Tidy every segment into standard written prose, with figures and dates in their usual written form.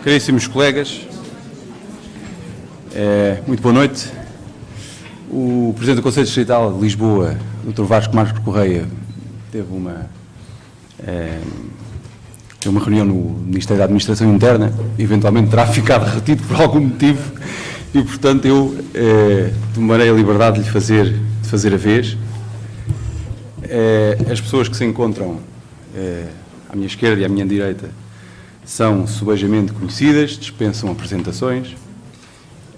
Caríssimos colegas, muito boa noite. O Presidente do Conselho Distrital de Lisboa, Dr. Vasco Marques Correia, teve uma reunião no Ministério da Administração Interna, eventualmente terá ficado retido por algum motivo e, portanto, eu tomarei a liberdade de lhe fazer a vez. As pessoas que se encontram à minha esquerda e à minha direita são subejamente conhecidas, dispensam apresentações.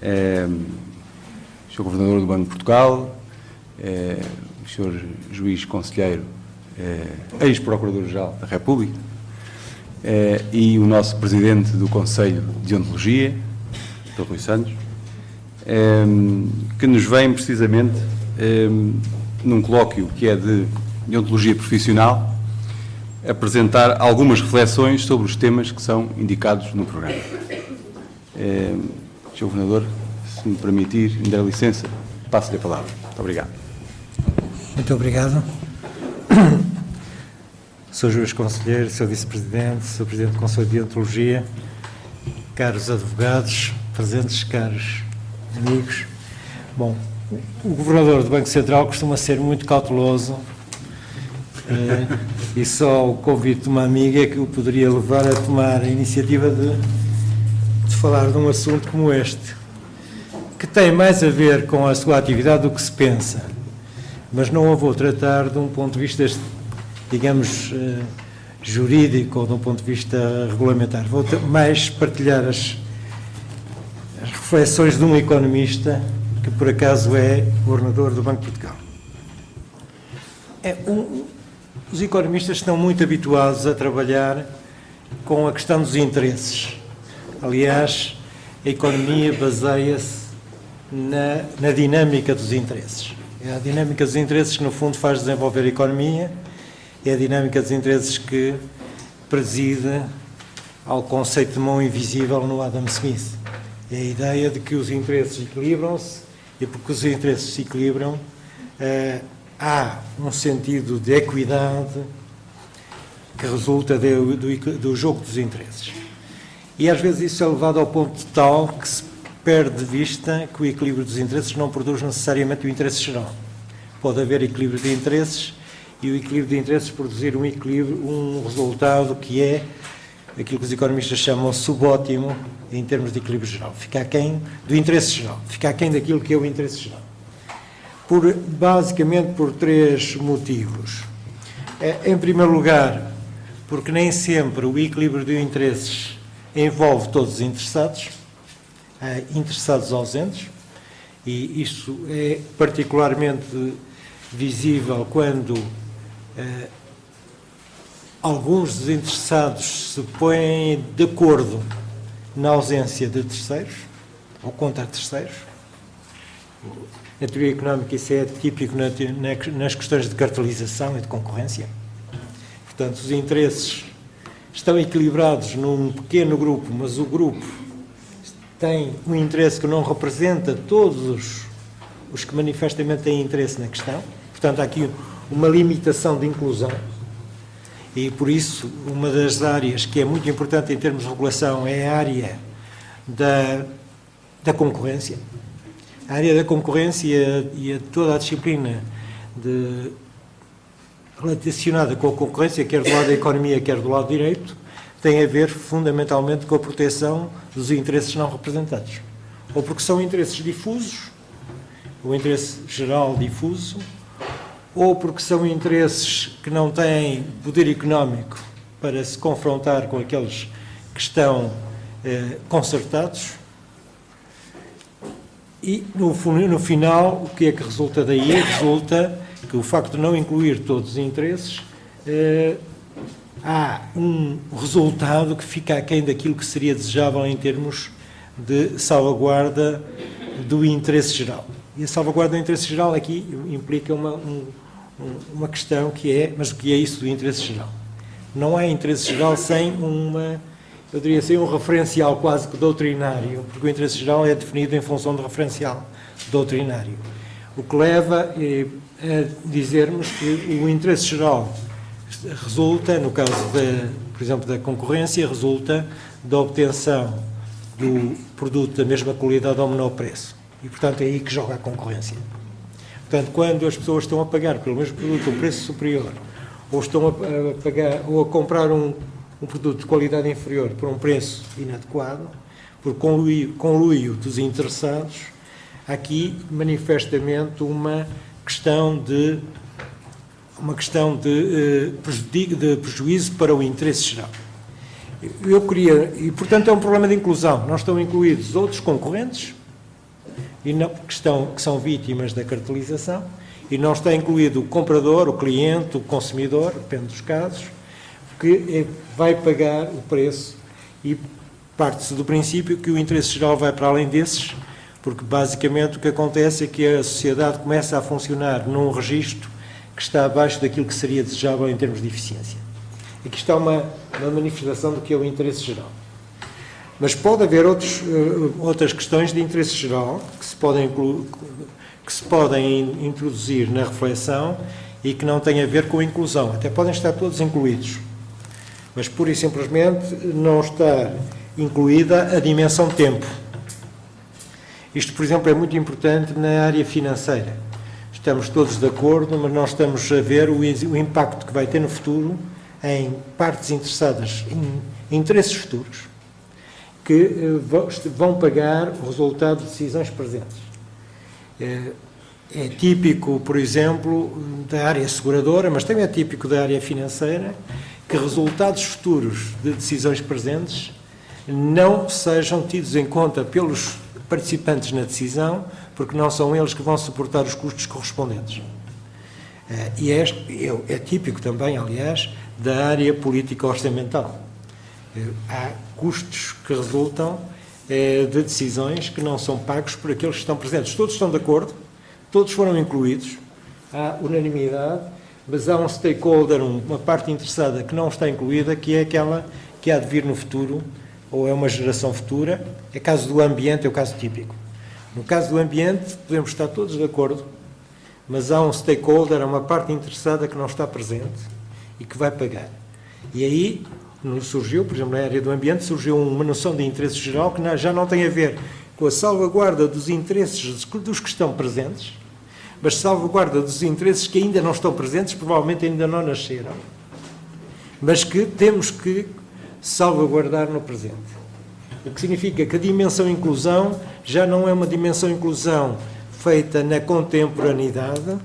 O Sr. Governador do Banco de Portugal, o Sr. Juiz Conselheiro, ex-Procurador-Geral da República, e o nosso Presidente do Conselho de Ontologia, Dr. Rui Santos, que nos vem precisamente num colóquio que é de Ontologia Profissional, apresentar algumas reflexões sobre os temas que são indicados no programa. Sr. Governador, se me permitir, me der licença, passo-lhe a palavra. Muito obrigado. Muito obrigado. Sr. Juiz Conselheiro, Sr. Vice-Presidente, Sr. Presidente do Conselho de Ontologia, caros advogados, presentes, caros amigos. Bom, o Governador do Banco Central costuma ser muito cauteloso e só o convite de uma amiga é que o poderia levar a tomar a iniciativa de falar de um assunto como este, que tem mais a ver com a sua atividade do que se pensa, mas não a vou tratar de um ponto de vista, digamos, jurídico ou de um ponto de vista regulamentar. Vou mais partilhar as reflexões de um economista que, por acaso, é governador do Banco de Portugal. Os economistas estão muito habituados a trabalhar com a questão dos interesses. Aliás, a economia baseia-se na dinâmica dos interesses. É a dinâmica dos interesses que, no fundo, faz desenvolver a economia, é a dinâmica dos interesses que preside ao conceito de mão invisível no Adam Smith. É a ideia de que os interesses equilibram-se e, porque os interesses se equilibram, há um sentido de equidade que resulta do jogo dos interesses. E às vezes isso é levado ao ponto tal que se perde de vista que o equilíbrio dos interesses não produz necessariamente o interesse geral. Pode haver equilíbrio de interesses e o equilíbrio de interesses produzir um resultado que é aquilo que os economistas chamam subótimo em termos de equilíbrio geral. Fica aquém do interesse geral, fica aquém daquilo que é o interesse geral. Basicamente por três motivos. Em primeiro lugar, porque nem sempre o equilíbrio de interesses envolve todos os interessados, há interessados ausentes, e isso é particularmente visível quando alguns dos interessados se põem de acordo na ausência de terceiros, ou contra terceiros. Na teoria económica isso é típico nas questões de cartelização e de concorrência. Portanto, os interesses estão equilibrados num pequeno grupo, mas o grupo tem um interesse que não representa todos os que manifestamente têm interesse na questão. Portanto, há aqui uma limitação de inclusão e, por isso, uma das áreas que é muito importante em termos de regulação é a área da concorrência. A área da concorrência e toda a disciplina relacionada com a concorrência, quer do lado da economia, quer do lado do direito, tem a ver fundamentalmente com a proteção dos interesses não representados. Ou porque são interesses difusos, o interesse geral difuso, ou porque são interesses que não têm poder económico para se confrontar com aqueles que estão concertados. E, no final, o que é que resulta daí? Resulta que o facto de não incluir todos os interesses, há um resultado que fica aquém daquilo que seria desejável em termos de salvaguarda do interesse geral. E a salvaguarda do interesse geral aqui implica uma questão que é, mas o que é isso do interesse geral? Não há interesse geral sem eu diria assim, um referencial quase que doutrinário, porque o interesse geral é definido em função do referencial doutrinário. O que leva a dizermos que o interesse geral resulta, no caso, por exemplo, da concorrência, resulta da obtenção do produto da mesma qualidade ao menor preço. E, portanto, é aí que joga a concorrência. Portanto, quando as pessoas estão a pagar pelo mesmo produto um preço superior, ou estão a pagar, ou a comprar um produto de qualidade inferior por um preço inadequado, por conluio dos interessados, há aqui manifestamente uma questão de prejuízo para o interesse geral. E portanto é um problema de inclusão. Não estão incluídos outros concorrentes que são vítimas da cartelização, e não está incluído o comprador, o cliente, o consumidor, depende dos casos, que vai pagar o preço, e parte-se do princípio que o interesse geral vai para além desses, porque basicamente o que acontece é que a sociedade começa a funcionar num registro que está abaixo daquilo que seria desejável em termos de eficiência. Aqui está uma manifestação do que é o interesse geral. Mas pode haver outras questões de interesse geral que se podem introduzir na reflexão e que não têm a ver com a inclusão. Até podem estar todos incluídos, mas pura e simplesmente não está incluída a dimensão tempo. Isto, por exemplo, é muito importante na área financeira. Estamos todos de acordo, mas nós estamos a ver o impacto que vai ter no futuro em partes interessadas em interesses futuros que vão pagar o resultado de decisões presentes. É típico, por exemplo, da área seguradora, mas também é típico da área financeira, que resultados futuros de decisões presentes não sejam tidos em conta pelos participantes na decisão, porque não são eles que vão suportar os custos correspondentes. E é típico também, aliás, da área político-orçamental. Há custos que resultam de decisões que não são pagos por aqueles que estão presentes. Todos estão de acordo, todos foram incluídos, há unanimidade, mas há um stakeholder, uma parte interessada que não está incluída, que é aquela que há de vir no futuro, ou é uma geração futura. É caso do ambiente, é o caso típico. No caso do ambiente, podemos estar todos de acordo, mas há um stakeholder, há uma parte interessada que não está presente e que vai pagar. E aí surgiu, por exemplo, na área do ambiente, surgiu uma noção de interesse geral que já não tem a ver com a salvaguarda dos interesses dos que estão presentes, mas salvaguarda dos interesses que ainda não estão presentes, provavelmente ainda não nasceram, mas que temos que salvaguardar no presente. O que significa que a dimensão inclusão já não é uma dimensão inclusão feita na contemporaneidade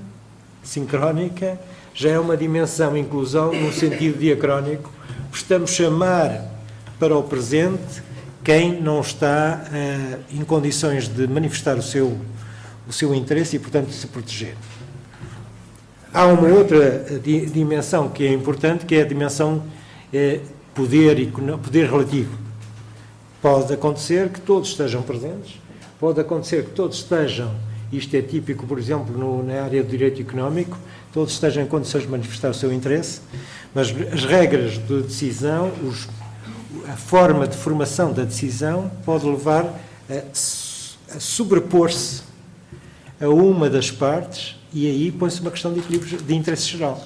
sincrónica, já é uma dimensão inclusão no sentido diacrónico. Estamos a chamar para o presente quem não está em condições de manifestar o seu interesse e, portanto, de se proteger. Há uma outra dimensão que é importante, que é a dimensão poder relativo. Pode acontecer que todos estejam presentes, pode acontecer que todos estejam, isto é típico, por exemplo, na área do direito económico, todos estejam em condições de manifestar o seu interesse, mas as regras de decisão, a forma de formação da decisão pode levar a sobrepor-se a uma das partes, e aí põe-se uma questão de equilíbrio de interesse geral.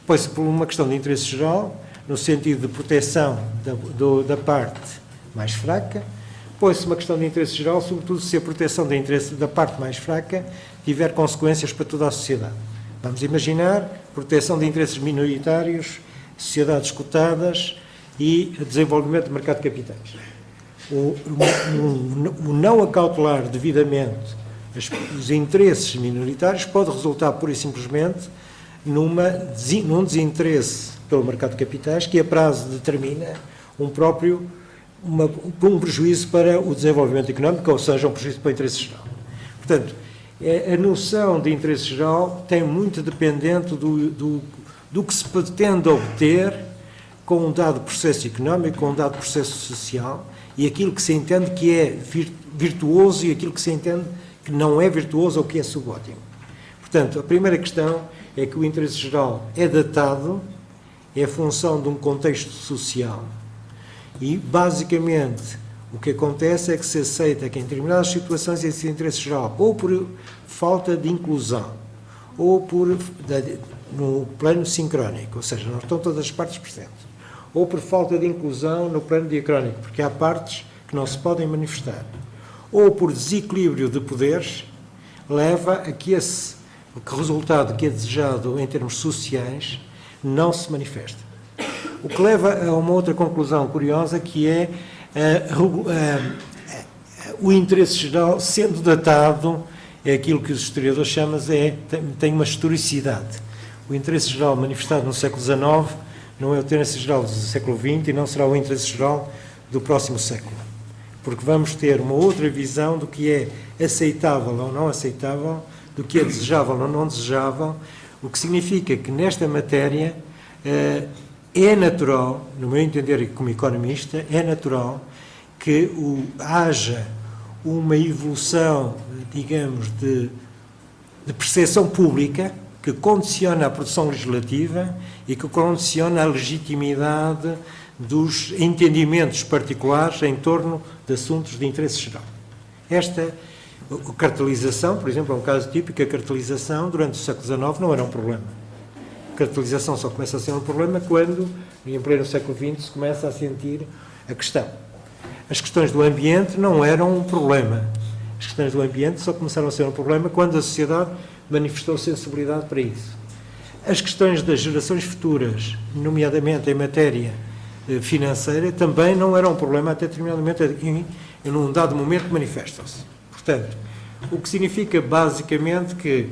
Põe-se por uma questão de interesse geral, no sentido de proteção da parte mais fraca, põe-se uma questão de interesse geral, sobretudo se a proteção da parte mais fraca tiver consequências para toda a sociedade. Vamos imaginar proteção de interesses minoritários, sociedades cotadas e desenvolvimento do mercado de capitais. O não acautelar devidamente os interesses minoritários pode resultar, pura e simplesmente, num desinteresse pelo mercado de capitais, que a prazo determina um prejuízo para o desenvolvimento económico, ou seja, um prejuízo para o interesse geral. Portanto, a noção de interesse geral tem muito dependente do que se pretende obter com um dado processo económico, com um dado processo social, e aquilo que se entende que é virtuoso e aquilo que se entende que não é virtuoso ou que é subótimo. Portanto, a primeira questão é que o interesse geral é datado, é função de um contexto social, e, basicamente, o que acontece é que se aceita que, em determinadas situações, esse interesse geral, ou por falta de inclusão, ou por no plano sincrónico, ou seja, não estão todas as partes presentes, ou por falta de inclusão no plano diacrónico, porque há partes que não se podem manifestar, ou por desequilíbrio de poderes, leva a que esse resultado que é desejado em termos sociais não se manifesta. O que leva a uma outra conclusão curiosa, que é o interesse geral sendo datado, é aquilo que os historiadores chamam tem uma historicidade. O interesse geral manifestado no século XIX não é o interesse geral do século XX e não será o interesse geral do próximo século. Porque vamos ter uma outra visão do que é aceitável ou não aceitável, do que é desejável ou não desejável, o que significa que nesta matéria é natural, no meu entender como economista, é natural que haja uma evolução, digamos, de percepção pública que condiciona a produção legislativa e que condiciona a legitimidade dos entendimentos particulares em torno de assuntos de interesse geral. Esta cartelização, por exemplo, é um caso típico. A cartelização, durante o século XIX, não era um problema. A cartelização só começa a ser um problema quando, em pleno século XX, se começa a sentir a questão. As questões do ambiente não eram um problema. As questões do ambiente só começaram a ser um problema quando a sociedade manifestou sensibilidade para isso. As questões das gerações futuras, nomeadamente em matéria financeira, também não eram um problema, até determinado momento, em um dado momento manifestam-se. Portanto, o que significa basicamente que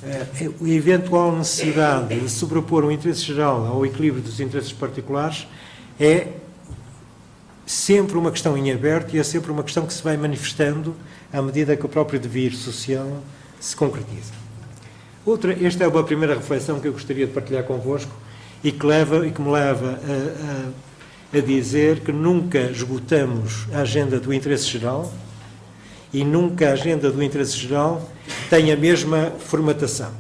a eventual necessidade de sobrepor o interesse geral ao equilíbrio dos interesses particulares é sempre uma questão em aberto e é sempre uma questão que se vai manifestando à medida que o próprio devir social se concretiza. Esta é uma primeira reflexão que eu gostaria de partilhar convosco e que me leva a dizer que nunca esgotamos a agenda do interesse geral e nunca a agenda do interesse geral tem a mesma formatação.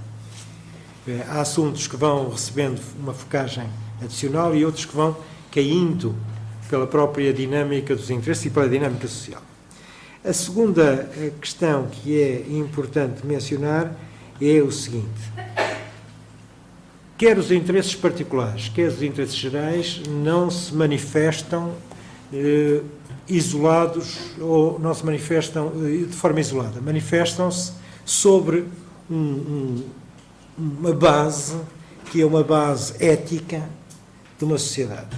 Há assuntos que vão recebendo uma focagem adicional e outros que vão caindo pela própria dinâmica dos interesses e pela dinâmica social. A segunda questão que é importante mencionar é o seguinte: quer os interesses particulares, quer os interesses gerais não se manifestam isolados ou não se manifestam de forma isolada, manifestam-se sobre uma base que é uma base ética de uma sociedade.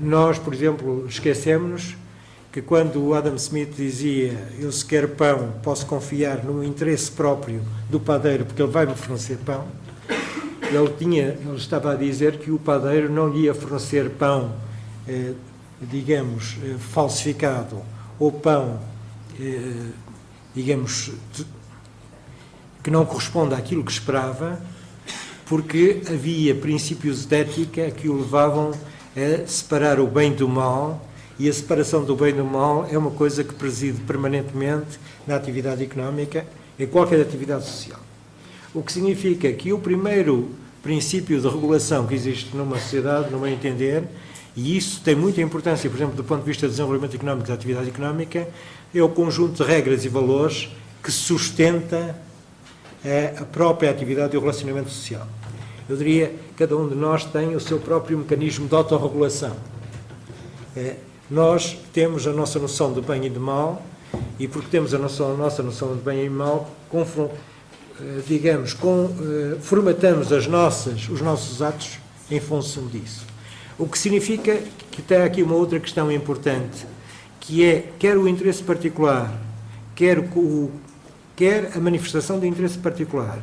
Nós, por exemplo, esquecemos que quando o Adam Smith dizia eu se quero pão posso confiar no interesse próprio do padeiro porque ele vai me fornecer pão, ele estava a dizer que o padeiro não lhe ia fornecer pão, digamos, falsificado ou pão, digamos, que não corresponde àquilo que esperava, porque havia princípios de ética que o levavam a separar o bem do mal, e a separação do bem do mal é uma coisa que preside permanentemente na atividade económica, em qualquer atividade social. O que significa que o primeiro princípio de regulação que existe numa sociedade, no meu entender, e isso tem muita importância, por exemplo, do ponto de vista do desenvolvimento económico da atividade económica, é o conjunto de regras e valores que sustenta a própria atividade e o relacionamento social. Eu diria que cada um de nós tem o seu próprio mecanismo de autorregulação. Nós temos a nossa noção de bem e de mal, e porque temos a nossa noção de bem e mal, formatamos os nossos atos em função disso. O que significa que tem aqui uma outra questão importante, que é quer o interesse particular, quer a manifestação do interesse particular,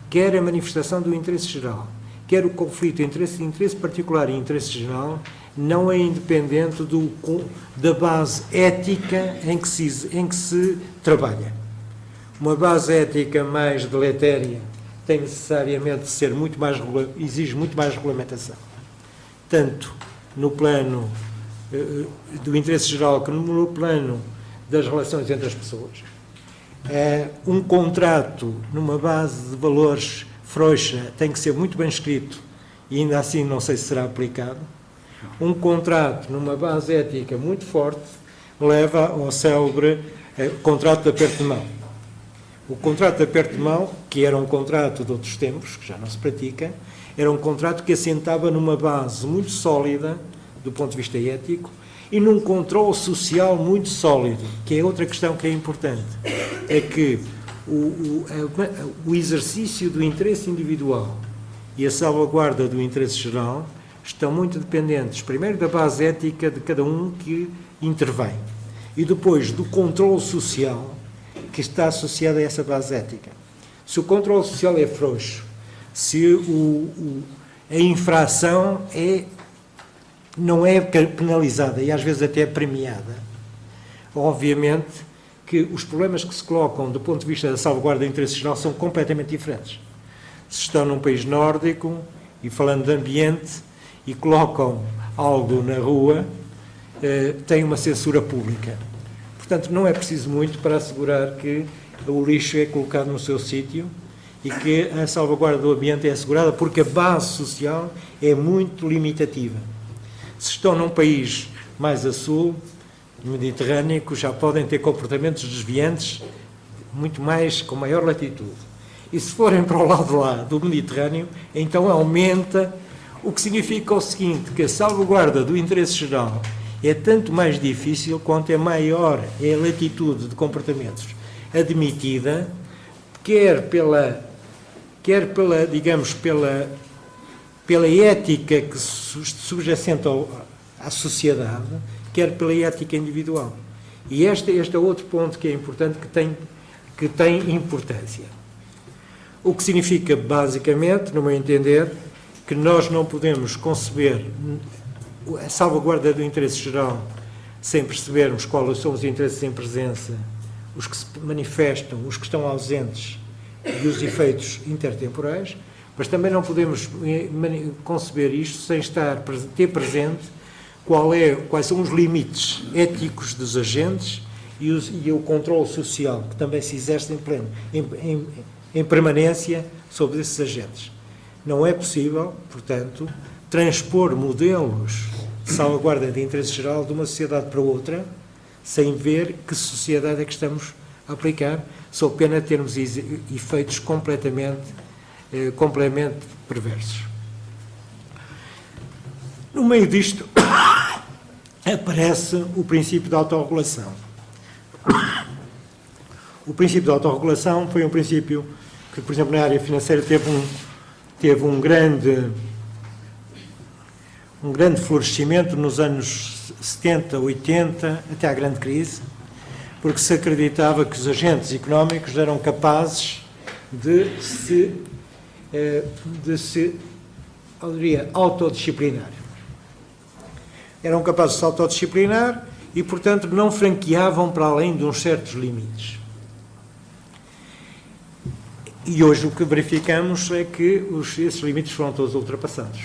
quer a manifestação do interesse geral, quer o conflito entre interesse particular e interesse geral, não é independente da base ética em que se trabalha. Uma base ética mais deletéria tem necessariamente de ser exige muito mais regulamentação, tanto no plano do interesse geral como no plano das relações entre as pessoas. Um contrato numa base de valores frouxa tem que ser muito bem escrito e ainda assim não sei se será aplicado. Um contrato numa base ética muito forte leva ao célebre contrato de aperto de mão. O contrato de aperto de mão, que era um contrato de outros tempos, que já não se pratica, era um contrato que assentava numa base muito sólida, do ponto de vista ético, e num controle social muito sólido, que é outra questão que é importante. É que o exercício do interesse individual e a salvaguarda do interesse geral estão muito dependentes, primeiro, da base ética de cada um que intervém, e depois do controle social que está associado a essa base ética. Se o controle social é frouxo, se a infração não é penalizada e às vezes até é premiada, obviamente que os problemas que se colocam do ponto de vista da salvaguarda do interesse geral são completamente diferentes. Se estão num país nórdico e falando de ambiente e colocam algo na rua, têm uma censura pública. Portanto, não é preciso muito para assegurar que o lixo é colocado no seu sítio e que a salvaguarda do ambiente é assegurada, porque a base social é muito limitativa. Se estão num país mais a sul, mediterrâneo, já podem ter comportamentos desviantes muito mais, com maior latitude. E se forem para o lado lá do Mediterrâneo, então aumenta, o que significa o seguinte, que a salvaguarda do interesse geral é tanto mais difícil quanto é maior a latitude de comportamentos admitida, quer pela digamos, pela ética que subjacente à sociedade, quer pela ética individual. E este é outro ponto que é importante, que tem importância. O que significa, basicamente, no meu entender, que nós não podemos conceber a salvaguarda do interesse geral sem percebermos quais são os interesses em presença, os que se manifestam, os que estão ausentes e os efeitos intertemporais, mas também não podemos conceber isto sem ter presente quais são os limites éticos dos agentes e o controle social que também se exerce em permanência sobre esses agentes. Não é possível, portanto, transpor modelos de salvaguarda de interesse geral de uma sociedade para outra sem ver que sociedade é que estamos a aplicar, sob pena de termos efeitos completamente perversos. No meio disto aparece o princípio da autorregulação. O princípio da autorregulação foi um princípio que, por exemplo, na área financeira teve um grande florescimento nos anos 70, 80, até à grande crise, porque se acreditava que os agentes económicos eram capazes de se autodisciplinar. Eram capazes de se autodisciplinar e, portanto, não franqueavam para além de uns certos limites. E hoje o que verificamos é que esses limites foram todos ultrapassados.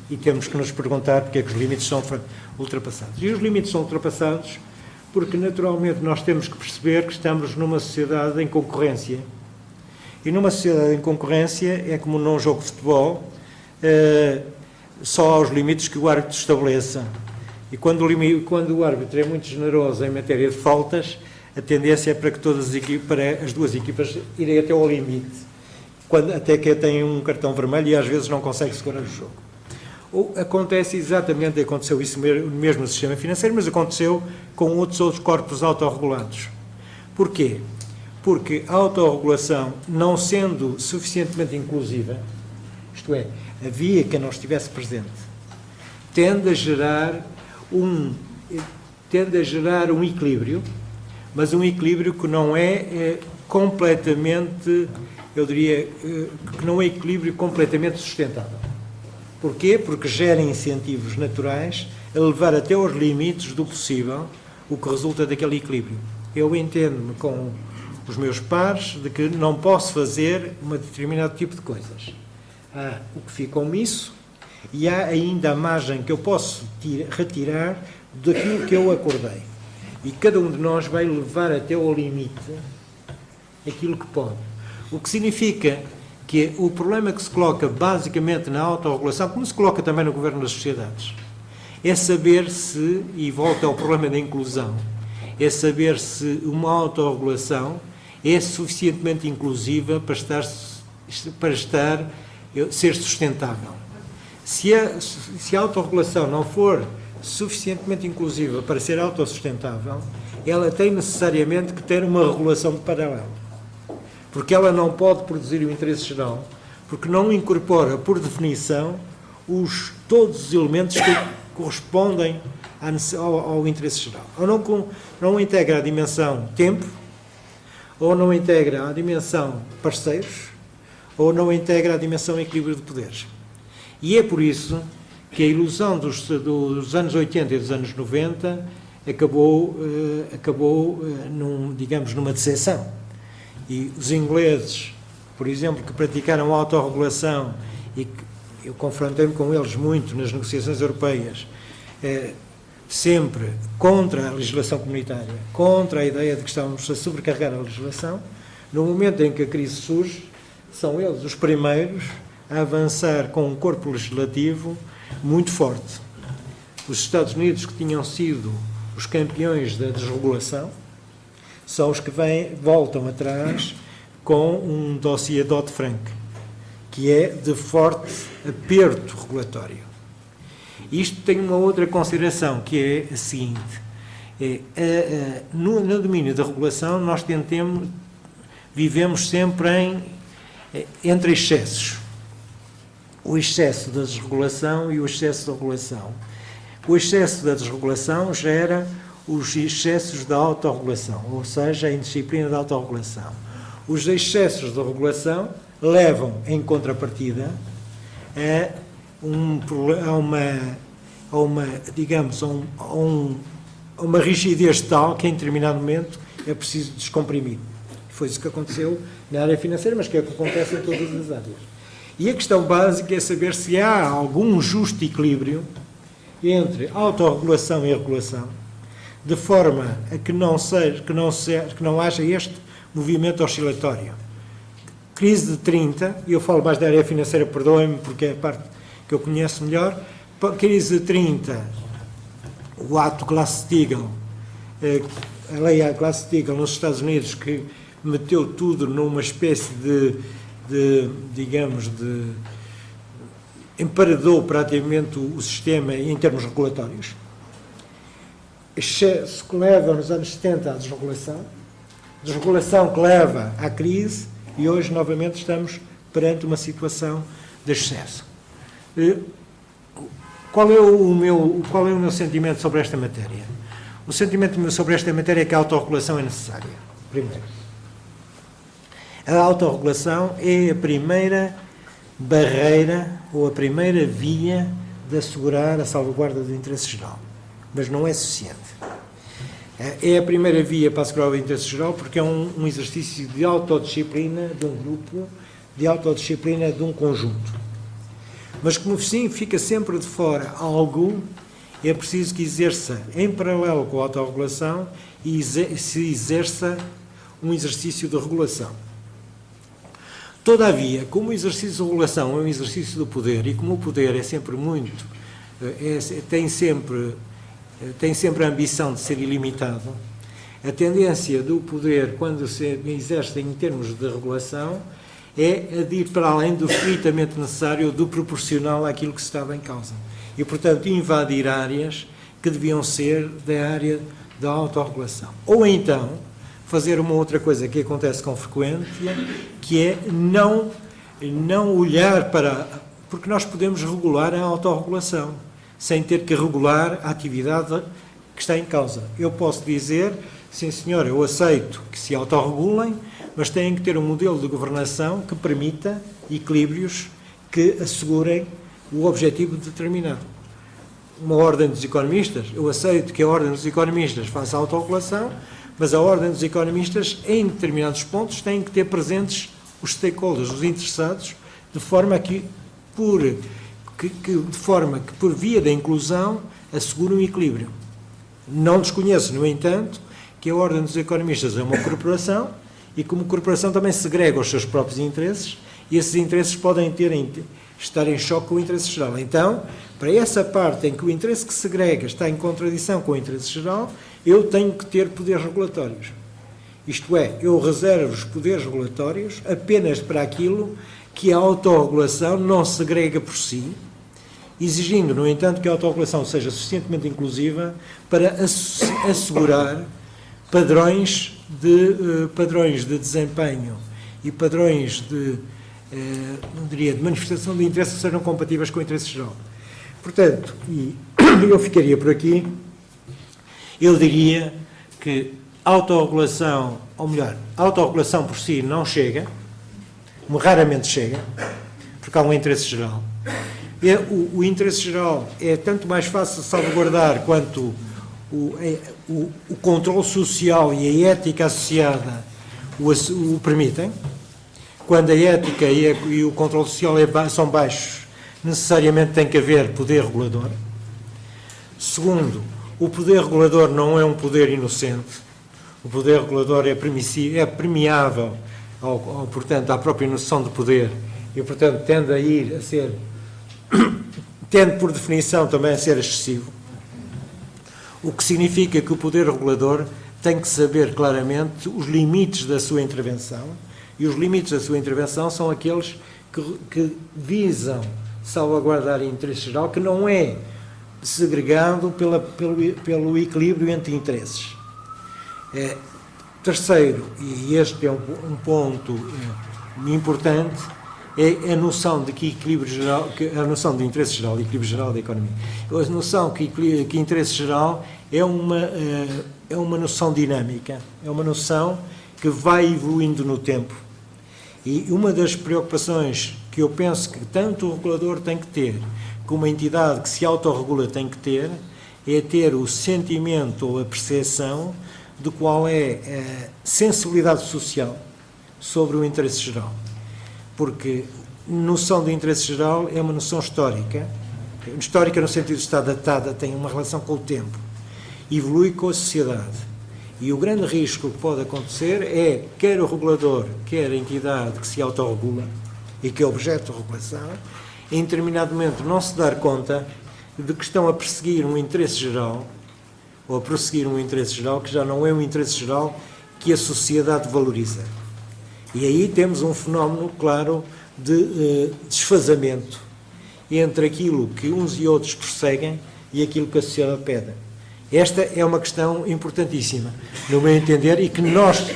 E temos que nos perguntar porque é que os limites são ultrapassados. E os limites são ultrapassados porque, naturalmente, nós temos que perceber que estamos numa sociedade em concorrência. E numa sociedade em concorrência é como num jogo de futebol, só há os limites que o árbitro estabeleça. E quando o árbitro é muito generoso em matéria de faltas, a tendência é para que para as duas equipas irem até ao limite, até que têm um cartão vermelho e às vezes não conseguem segurar o jogo. Aconteceu isso mesmo no sistema financeiro, mas aconteceu com outros corpos autorregulados. Porquê? Porque a autorregulação, não sendo suficientemente inclusiva, isto é, a via que não estivesse presente, tende a gerar um equilíbrio, mas um equilíbrio que não é completamente, eu diria, que não é equilíbrio completamente sustentável. Porquê? Porque gera incentivos naturais a levar até aos limites do possível o que resulta daquele equilíbrio. Eu entendo-me com os meus pares de que não posso fazer um determinado tipo de coisas. Há o que fica omisso e há ainda a margem que eu posso retirar daquilo que eu acordei. E cada um de nós vai levar até ao limite aquilo que pode. O que significa que o problema que se coloca basicamente na autorregulação, como se coloca também no governo das sociedades, é saber se, e volta ao problema da inclusão, é saber se uma autorregulação é suficientemente inclusiva para ser sustentável. Se a autorregulação não for suficientemente inclusiva para ser autossustentável, ela tem necessariamente que ter uma regulação de paralelo. Porque ela não pode produzir o interesse geral, porque não incorpora, por definição, todos os elementos que correspondem ao interesse geral. Ou não integra a dimensão tempo, ou não integra a dimensão parceiros, ou não integra a dimensão equilíbrio de poderes. E é por isso que a ilusão dos anos 80 e dos anos 90 acabou numa decepção. E os ingleses, por exemplo, que praticaram a autorregulação e que eu confrontei-me com eles muito nas negociações europeias, sempre contra a legislação comunitária, contra a ideia de que estávamos a sobrecarregar a legislação, no momento em que a crise surge, são eles os primeiros a avançar com um corpo legislativo muito forte. Os Estados Unidos, que tinham sido os campeões da desregulação, são os que voltam atrás com um dossiê Dodd-Frank, que é de forte aperto regulatório. Isto tem uma outra consideração, que é a seguinte: no domínio da regulação nós vivemos sempre entre excessos. O excesso da desregulação e o excesso da regulação. O excesso da desregulação gera os excessos da autorregulação, ou seja, a indisciplina da autorregulação. Os excessos da regulação levam, em contrapartida, a uma rigidez tal que, em determinado momento, é preciso descomprimir. Foi isso que aconteceu na área financeira, mas que é o que acontece em todas as áreas. E a questão básica é saber se há algum justo equilíbrio entre autorregulação e regulação, de forma a que não haja este movimento oscilatório. Crise de 30, e eu falo mais da área financeira, perdoem-me, porque é a parte que eu conheço melhor. Crise de 30, o ato Glass-Steagall, a lei Glass-Steagall nos Estados Unidos, que meteu tudo numa espécie emparedou praticamente o sistema em termos regulatórios. Excesso que leva nos anos 70 à desregulação que leva à crise, e hoje novamente estamos perante uma situação de excesso. Qual é o meu sentimento sobre esta matéria? O sentimento sobre esta matéria é que a autorregulação é necessária, primeiro. A autorregulação é a primeira barreira ou a primeira via de assegurar a salvaguarda do interesse geral, mas não é suficiente. É a primeira via para assegurar o interesse geral porque é um exercício de autodisciplina de um grupo, de autodisciplina de um conjunto. Mas como assim fica sempre de fora algo, é preciso que exerça em paralelo com a autorregulação e se exerça um exercício de regulação. Todavia, como o exercício de regulação é um exercício do poder, e como o poder é sempre tem sempre a ambição de ser ilimitado, a tendência do poder, quando se exerce em termos de regulação, é a de ir para além do estritamente necessário, do proporcional àquilo que se estava em causa. E, portanto, invadir áreas que deviam ser da área da autorregulação. Ou então, fazer uma outra coisa que acontece com frequência, que é não olhar para... Porque nós podemos regular a autorregulação, sem ter que regular a atividade que está em causa. Eu posso dizer, sim senhor, eu aceito que se autorregulem, mas têm que ter um modelo de governação que permita equilíbrios que assegurem o objetivo determinado. Uma ordem dos economistas, eu aceito que a ordem dos economistas faça a autorregulação, mas a ordem dos economistas, em determinados pontos, tem que ter presentes os stakeholders, os interessados, de forma que por via da inclusão, assegure um equilíbrio. Não desconheço, no entanto, que a ordem dos economistas é uma corporação e, como corporação, também segrega os seus próprios interesses, e esses interesses podem estar em choque com o interesse geral. Então, para essa parte em que o interesse que segrega está em contradição com o interesse geral, eu tenho que ter poderes regulatórios. Isto é, eu reservo os poderes regulatórios apenas para aquilo que a autorregulação não segrega por si, exigindo, no entanto, que a autorregulação seja suficientemente inclusiva para assegurar padrões de desempenho e padrões não diria, de manifestação de interesses que sejam compatíveis com o interesse geral. Portanto, e eu ficaria por aqui, eu diria que autorregulação, ou melhor, autorregulação por si não chega, raramente chega, porque há um interesse geral. O interesse geral é tanto mais fácil de salvaguardar quanto o controle social e a ética associada o permitem. Quando a ética e o controle social são baixos, necessariamente tem que haver poder regulador. Segundo, o poder regulador não é um poder inocente. O poder regulador é permeável, portanto, à própria noção de poder e, portanto, tende por definição também a ser excessivo. O que significa que o poder regulador tem que saber claramente os limites da sua intervenção, e os limites da sua intervenção são aqueles que visam salvaguardar o interesse geral, que não é segregado pelo equilíbrio entre interesses. Terceiro, e este é um ponto importante, é a noção de que equilíbrio geral, a noção de interesse geral e equilíbrio geral da economia. A noção que interesse geral é uma noção dinâmica, é uma noção que vai evoluindo no tempo. E uma das preocupações que eu penso que tanto o regulador tem que ter, como a entidade que se autorregula tem que ter, é ter o sentimento ou a percepção de qual é a sensibilidade social sobre o interesse geral. Porque noção de interesse geral é uma noção histórica no sentido de estar datada, tem uma relação com o tempo, evolui com a sociedade. E o grande risco que pode acontecer é, quer o regulador, quer a entidade que se autorregula e que é objeto de regulação, em determinado momento não se dar conta de que estão a perseguir um interesse geral, ou a prosseguir um interesse geral que já não é um interesse geral que a sociedade valoriza. E aí temos um fenómeno claro de desfazamento entre aquilo que uns e outros perseguem e aquilo que a sociedade pede. Esta é uma questão importantíssima, no meu entender, e que nós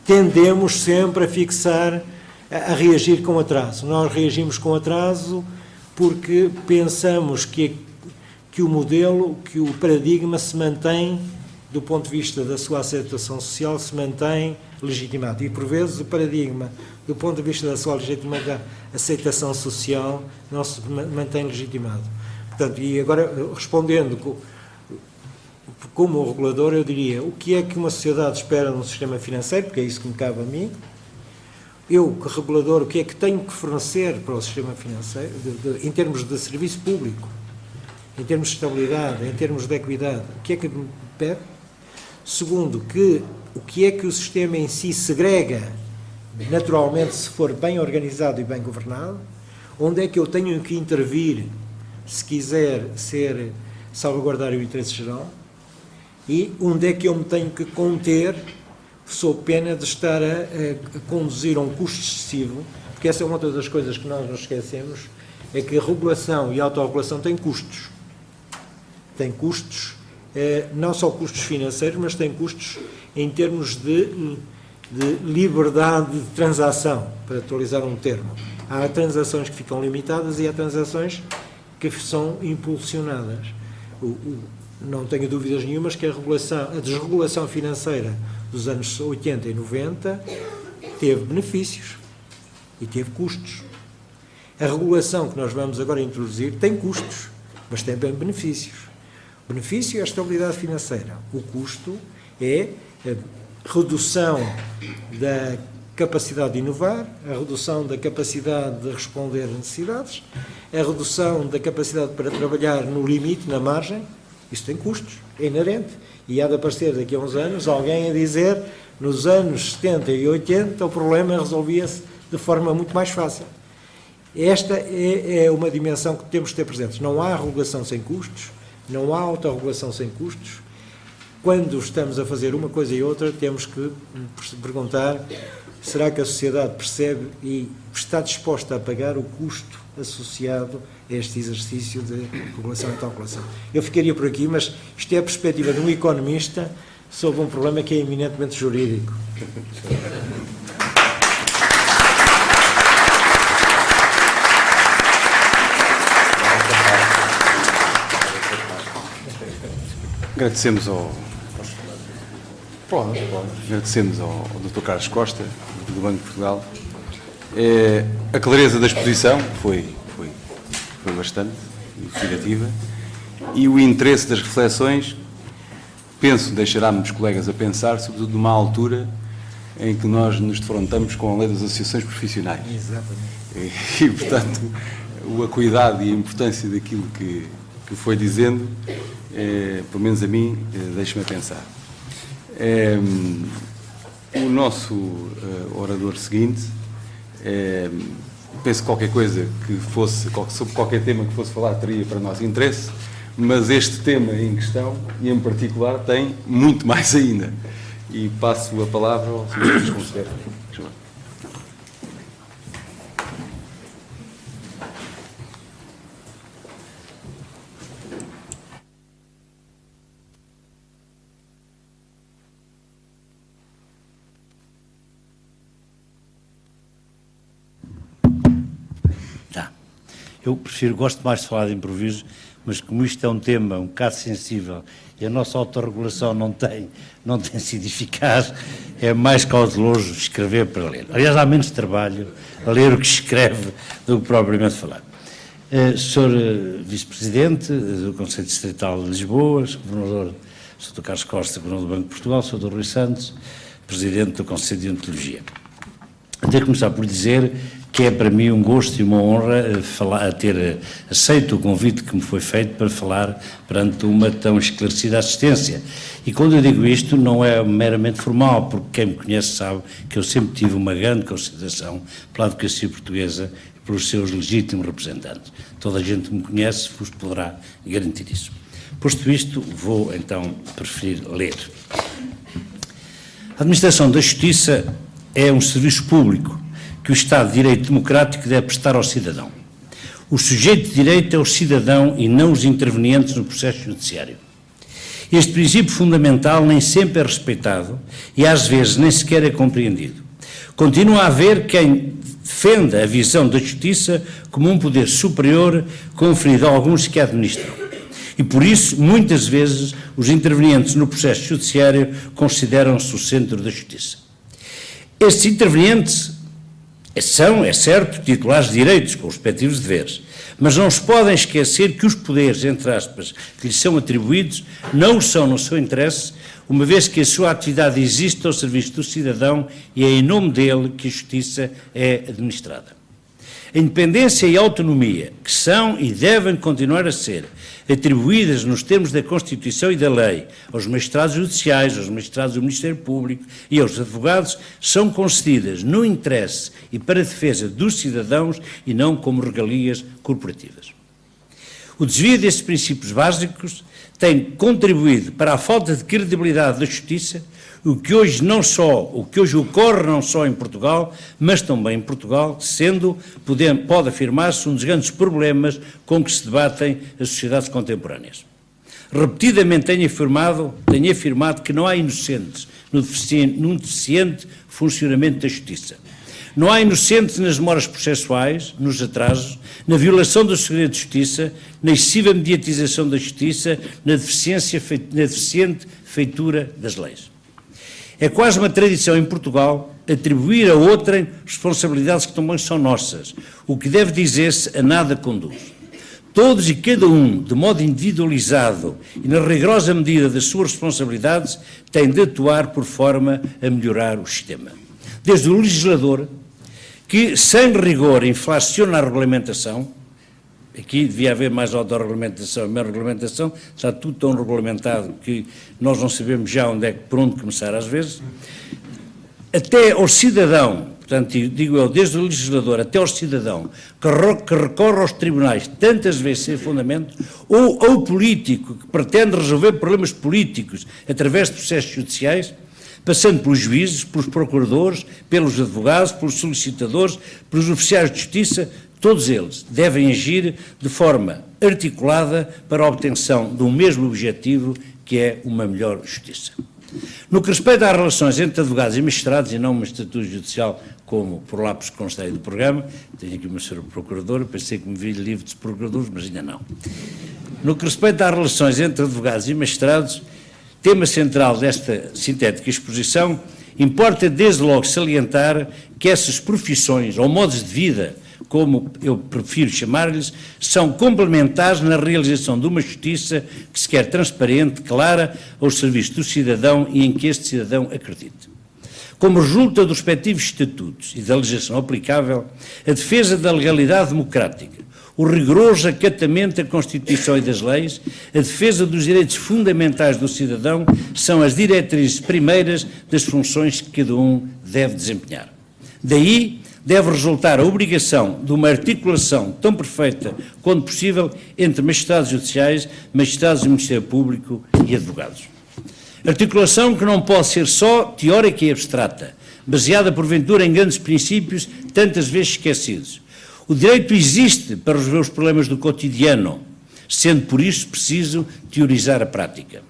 tendemos sempre a fixar, a reagir com atraso. Nós reagimos com atraso porque pensamos que o modelo, que o paradigma se mantém, do ponto de vista da sua aceitação social, se mantém legitimado. E, por vezes, o paradigma, do ponto de vista da sua legitimada aceitação social, não se mantém legitimado. Portanto, e agora, respondendo como regulador, eu diria, o que é que uma sociedade espera num sistema financeiro, porque é isso que me cabe a mim. Eu, que regulador, o que é que tenho que fornecer para o sistema financeiro, em termos de serviço público, em termos de estabilidade, em termos de equidade, o que é que me pede? Segundo, o que é que o sistema em si segrega, naturalmente, se for bem organizado e bem governado, onde é que eu tenho que intervir, se quiser salvaguardar o interesse geral, e onde é que eu me tenho que conter, sob pena de estar a conduzir a um custo excessivo, porque essa é uma das coisas que nós nos esquecemos, é que a regulação e a autorregulação têm custos. Tem custos, não só custos financeiros, mas tem custos em termos de liberdade de transação, para atualizar um termo. Há transações que ficam limitadas e há transações que são impulsionadas. Não tenho dúvidas nenhumas que a desregulação financeira dos anos 80 e 90 teve benefícios e teve custos. A regulação que nós vamos agora introduzir tem custos, mas tem também benefícios. O benefício é a estabilidade financeira. O custo é a redução da capacidade de inovar, a redução da capacidade de responder a necessidades, a redução da capacidade para trabalhar no limite, na margem. Isso tem custos, é inerente. E há de aparecer daqui a uns anos alguém a dizer, nos anos 70 e 80 o problema resolvia-se de forma muito mais fácil. Esta é uma dimensão que temos de ter presentes. Não há regulação sem custos, não há autorregulação sem custos. quando estamos a fazer uma coisa e outra, temos que perguntar: será que a sociedade percebe e está disposta a pagar o custo associado a este exercício de regulação e calculação? Eu ficaria por aqui, mas isto é a perspectiva de um economista sobre um problema que é eminentemente jurídico. Agradecemos ao Dr. Carlos Costa, do Banco de Portugal. A clareza da exposição foi bastante elucidativa e o interesse das reflexões, penso, deixará-me os colegas a pensar, sobretudo numa altura em que nós nos defrontamos com a lei das associações profissionais. Exatamente. E portanto, a cuidado e a importância daquilo que foi dizendo, pelo menos a mim, deixa-me a pensar. O nosso orador seguinte, penso que qualquer coisa que fosse, sobre qualquer tema que fosse falar, teria para nós interesse, mas este tema em questão, e em particular, tem muito mais ainda. E passo a palavra ao Sr. Luís Conselheiro. Eu gosto mais de falar de improviso, mas como isto é um tema um bocado sensível e a nossa autorregulação não tem sido eficaz, é mais cauteloso escrever para ler. Aliás, há menos trabalho a ler o que escreve do que propriamente falar. Sr. Vice-Presidente do Conselho Distrital de Lisboa, Governador Dr. Carlos Costa, Governador do Banco de Portugal, Sr. Dr. Rui Santos, Presidente do Conselho de Ontologia. Tenho que começar por dizer que é para mim um gosto e uma honra ter aceito o convite que me foi feito para falar perante uma tão esclarecida assistência. E quando eu digo isto, não é meramente formal, porque quem me conhece sabe que eu sempre tive uma grande consideração pela advocacia portuguesa e pelos seus legítimos representantes. Toda a gente que me conhece vos poderá garantir isso. Posto isto, vou então preferir ler. A administração da Justiça é um serviço público que o Estado de Direito Democrático deve prestar ao cidadão. O sujeito de direito é o cidadão e não os intervenientes no processo judiciário. Este princípio fundamental nem sempre é respeitado e às vezes nem sequer é compreendido. Continua a haver quem defenda a visão da justiça como um poder superior conferido a alguns que a administram. E por isso, muitas vezes, os intervenientes no processo judiciário consideram-se o centro da justiça. Estes intervenientes são, é certo, titulares de direitos com os respectivos deveres, mas não se podem esquecer que os poderes, entre aspas, que lhes são atribuídos, não são no seu interesse, uma vez que a sua atividade existe ao serviço do cidadão e é em nome dele que a justiça é administrada. A independência e a autonomia, que são e devem continuar a ser atribuídas nos termos da Constituição e da lei aos magistrados judiciais, aos magistrados do Ministério Público e aos advogados, são concedidas no interesse e para a defesa dos cidadãos e não como regalias corporativas. O desvio destes princípios básicos tem contribuído para a falta de credibilidade da justiça, o que hoje ocorre não só em Portugal, mas também em Portugal, pode afirmar-se um dos grandes problemas com que se debatem as sociedades contemporâneas. Repetidamente tenho afirmado que não há inocentes num deficiente funcionamento da justiça. Não há inocentes nas demoras processuais, nos atrasos, na violação do segredo de justiça, na excessiva mediatização da justiça, na deficiente feitura das leis. É quase uma tradição em Portugal atribuir a outrem responsabilidades que também são nossas, o que deve dizer-se a nada conduz. Todos e cada um, de modo individualizado e na rigorosa medida das suas responsabilidades, têm de atuar por forma a melhorar o sistema. Desde o legislador, que sem rigor inflaciona a regulamentação, aqui devia haver mais autorregulamentação, menos regulamentação, está tudo tão regulamentado que nós não sabemos já por onde começar às vezes, até ao cidadão portanto, digo eu, desde o legislador até ao cidadão, que recorre aos tribunais tantas vezes sem fundamento, ou ao político que pretende resolver problemas políticos através de processos judiciais, passando pelos juízes, pelos procuradores, pelos advogados, pelos solicitadores, pelos oficiais de justiça, todos eles devem agir de forma articulada para a obtenção de um mesmo objetivo, que é uma melhor justiça. No que respeita às relações entre advogados e magistrados, e não uma estrutura judicial, como por lápis consta aí do programa, tenho aqui uma senhora procuradora, pensei que me vi livre de procuradores, mas ainda não. No que respeita às relações entre advogados e magistrados, tema central desta sintética exposição, importa desde logo salientar que essas profissões, ou modos de vida, como eu prefiro chamar-lhes, são complementares na realização de uma justiça que se quer transparente, clara, aos serviços do cidadão e em que este cidadão acredite. Como resulta dos respectivos estatutos e da legislação aplicável, a defesa da legalidade democrática, o rigoroso acatamento da Constituição e das leis, a defesa dos direitos fundamentais do cidadão são as diretrizes primeiras das funções que cada um deve desempenhar. Daí deve resultar a obrigação de uma articulação tão perfeita quanto possível entre magistrados judiciais, magistrados do Ministério Público e advogados. Articulação que não pode ser só teórica e abstrata, baseada porventura em grandes princípios tantas vezes esquecidos. O direito existe para resolver os problemas do cotidiano, sendo por isso preciso teorizar a prática.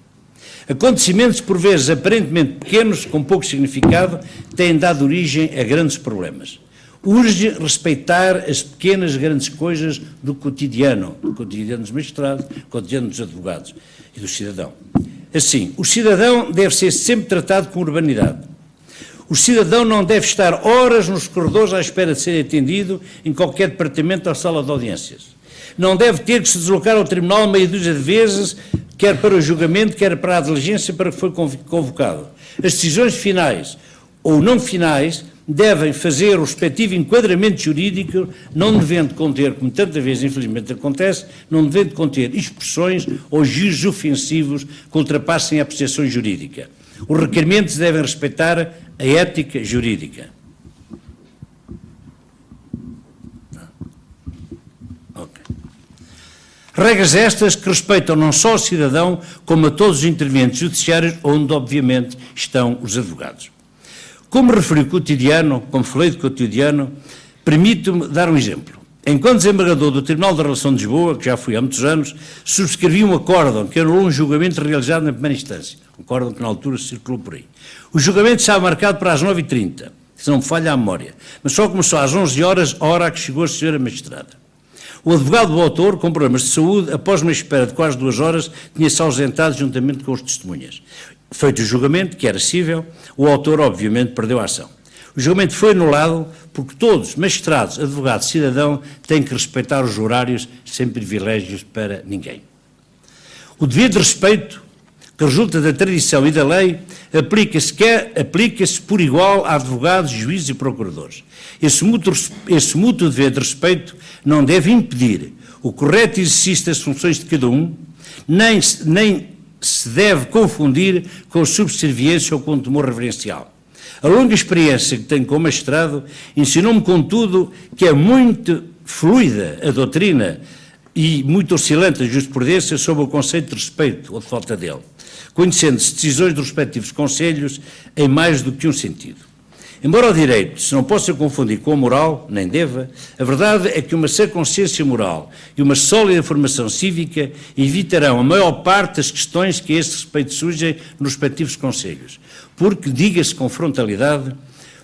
Acontecimentos, por vezes aparentemente pequenos, com pouco significado, têm dado origem a grandes problemas. Urge respeitar as pequenas grandes coisas do cotidiano dos magistrados, do cotidiano dos advogados e do cidadão. Assim, o cidadão deve ser sempre tratado com urbanidade. O cidadão não deve estar horas nos corredores à espera de ser atendido em qualquer departamento ou sala de audiências. Não deve ter que se deslocar ao tribunal meia dúzia de vezes, quer para o julgamento, quer para a diligência para que foi convocado. As decisões finais ou não finais devem fazer o respectivo enquadramento jurídico, não devendo conter, como tantas vezes infelizmente acontece, não devendo conter expressões ou juízos ofensivos que ultrapassem a apreciação jurídica. Os requerimentos devem respeitar a ética jurídica. Regras estas que respeitam não só o cidadão, como a todos os intervenientes judiciários, onde obviamente estão os advogados. Como referi o cotidiano, como falei de cotidiano, permito-me dar um exemplo. Enquanto desembargador do Tribunal da Relação de Lisboa, que já fui há muitos anos, subscrevi um acórdão que anulou um julgamento realizado na primeira instância, um acórdão que na altura circulou por aí. O julgamento estava marcado para as 9h30, se não me falha a memória, mas só começou às 11 horas, a hora a que chegou a senhora magistrada. O advogado do autor, com problemas de saúde, após uma espera de quase 2 horas, tinha-se ausentado juntamente com os testemunhas. Feito o julgamento, que era cível, o autor obviamente perdeu a ação. O julgamento foi anulado porque todos, magistrados, advogados, cidadão, têm que respeitar os horários sem privilégios para ninguém. O dever de respeito, que resulta da tradição e da lei, aplica-se por igual a advogados, juízes e procuradores. Esse mútuo dever de respeito não deve impedir o correto exercício das funções de cada um, nem se deve confundir com subserviência ou com temor reverencial. A longa experiência que tenho como magistrado ensinou-me, contudo, que é muito fluida a doutrina e muito oscilante a jurisprudência sobre o conceito de respeito ou de falta dele, conhecendo-se decisões dos respectivos conselhos em mais do que um sentido. Embora o direito se não possa confundir com a moral, nem deva, a verdade é que uma sã consciência moral e uma sólida formação cívica evitarão a maior parte das questões que a esse respeito surgem nos respectivos conselhos, porque, diga-se com frontalidade,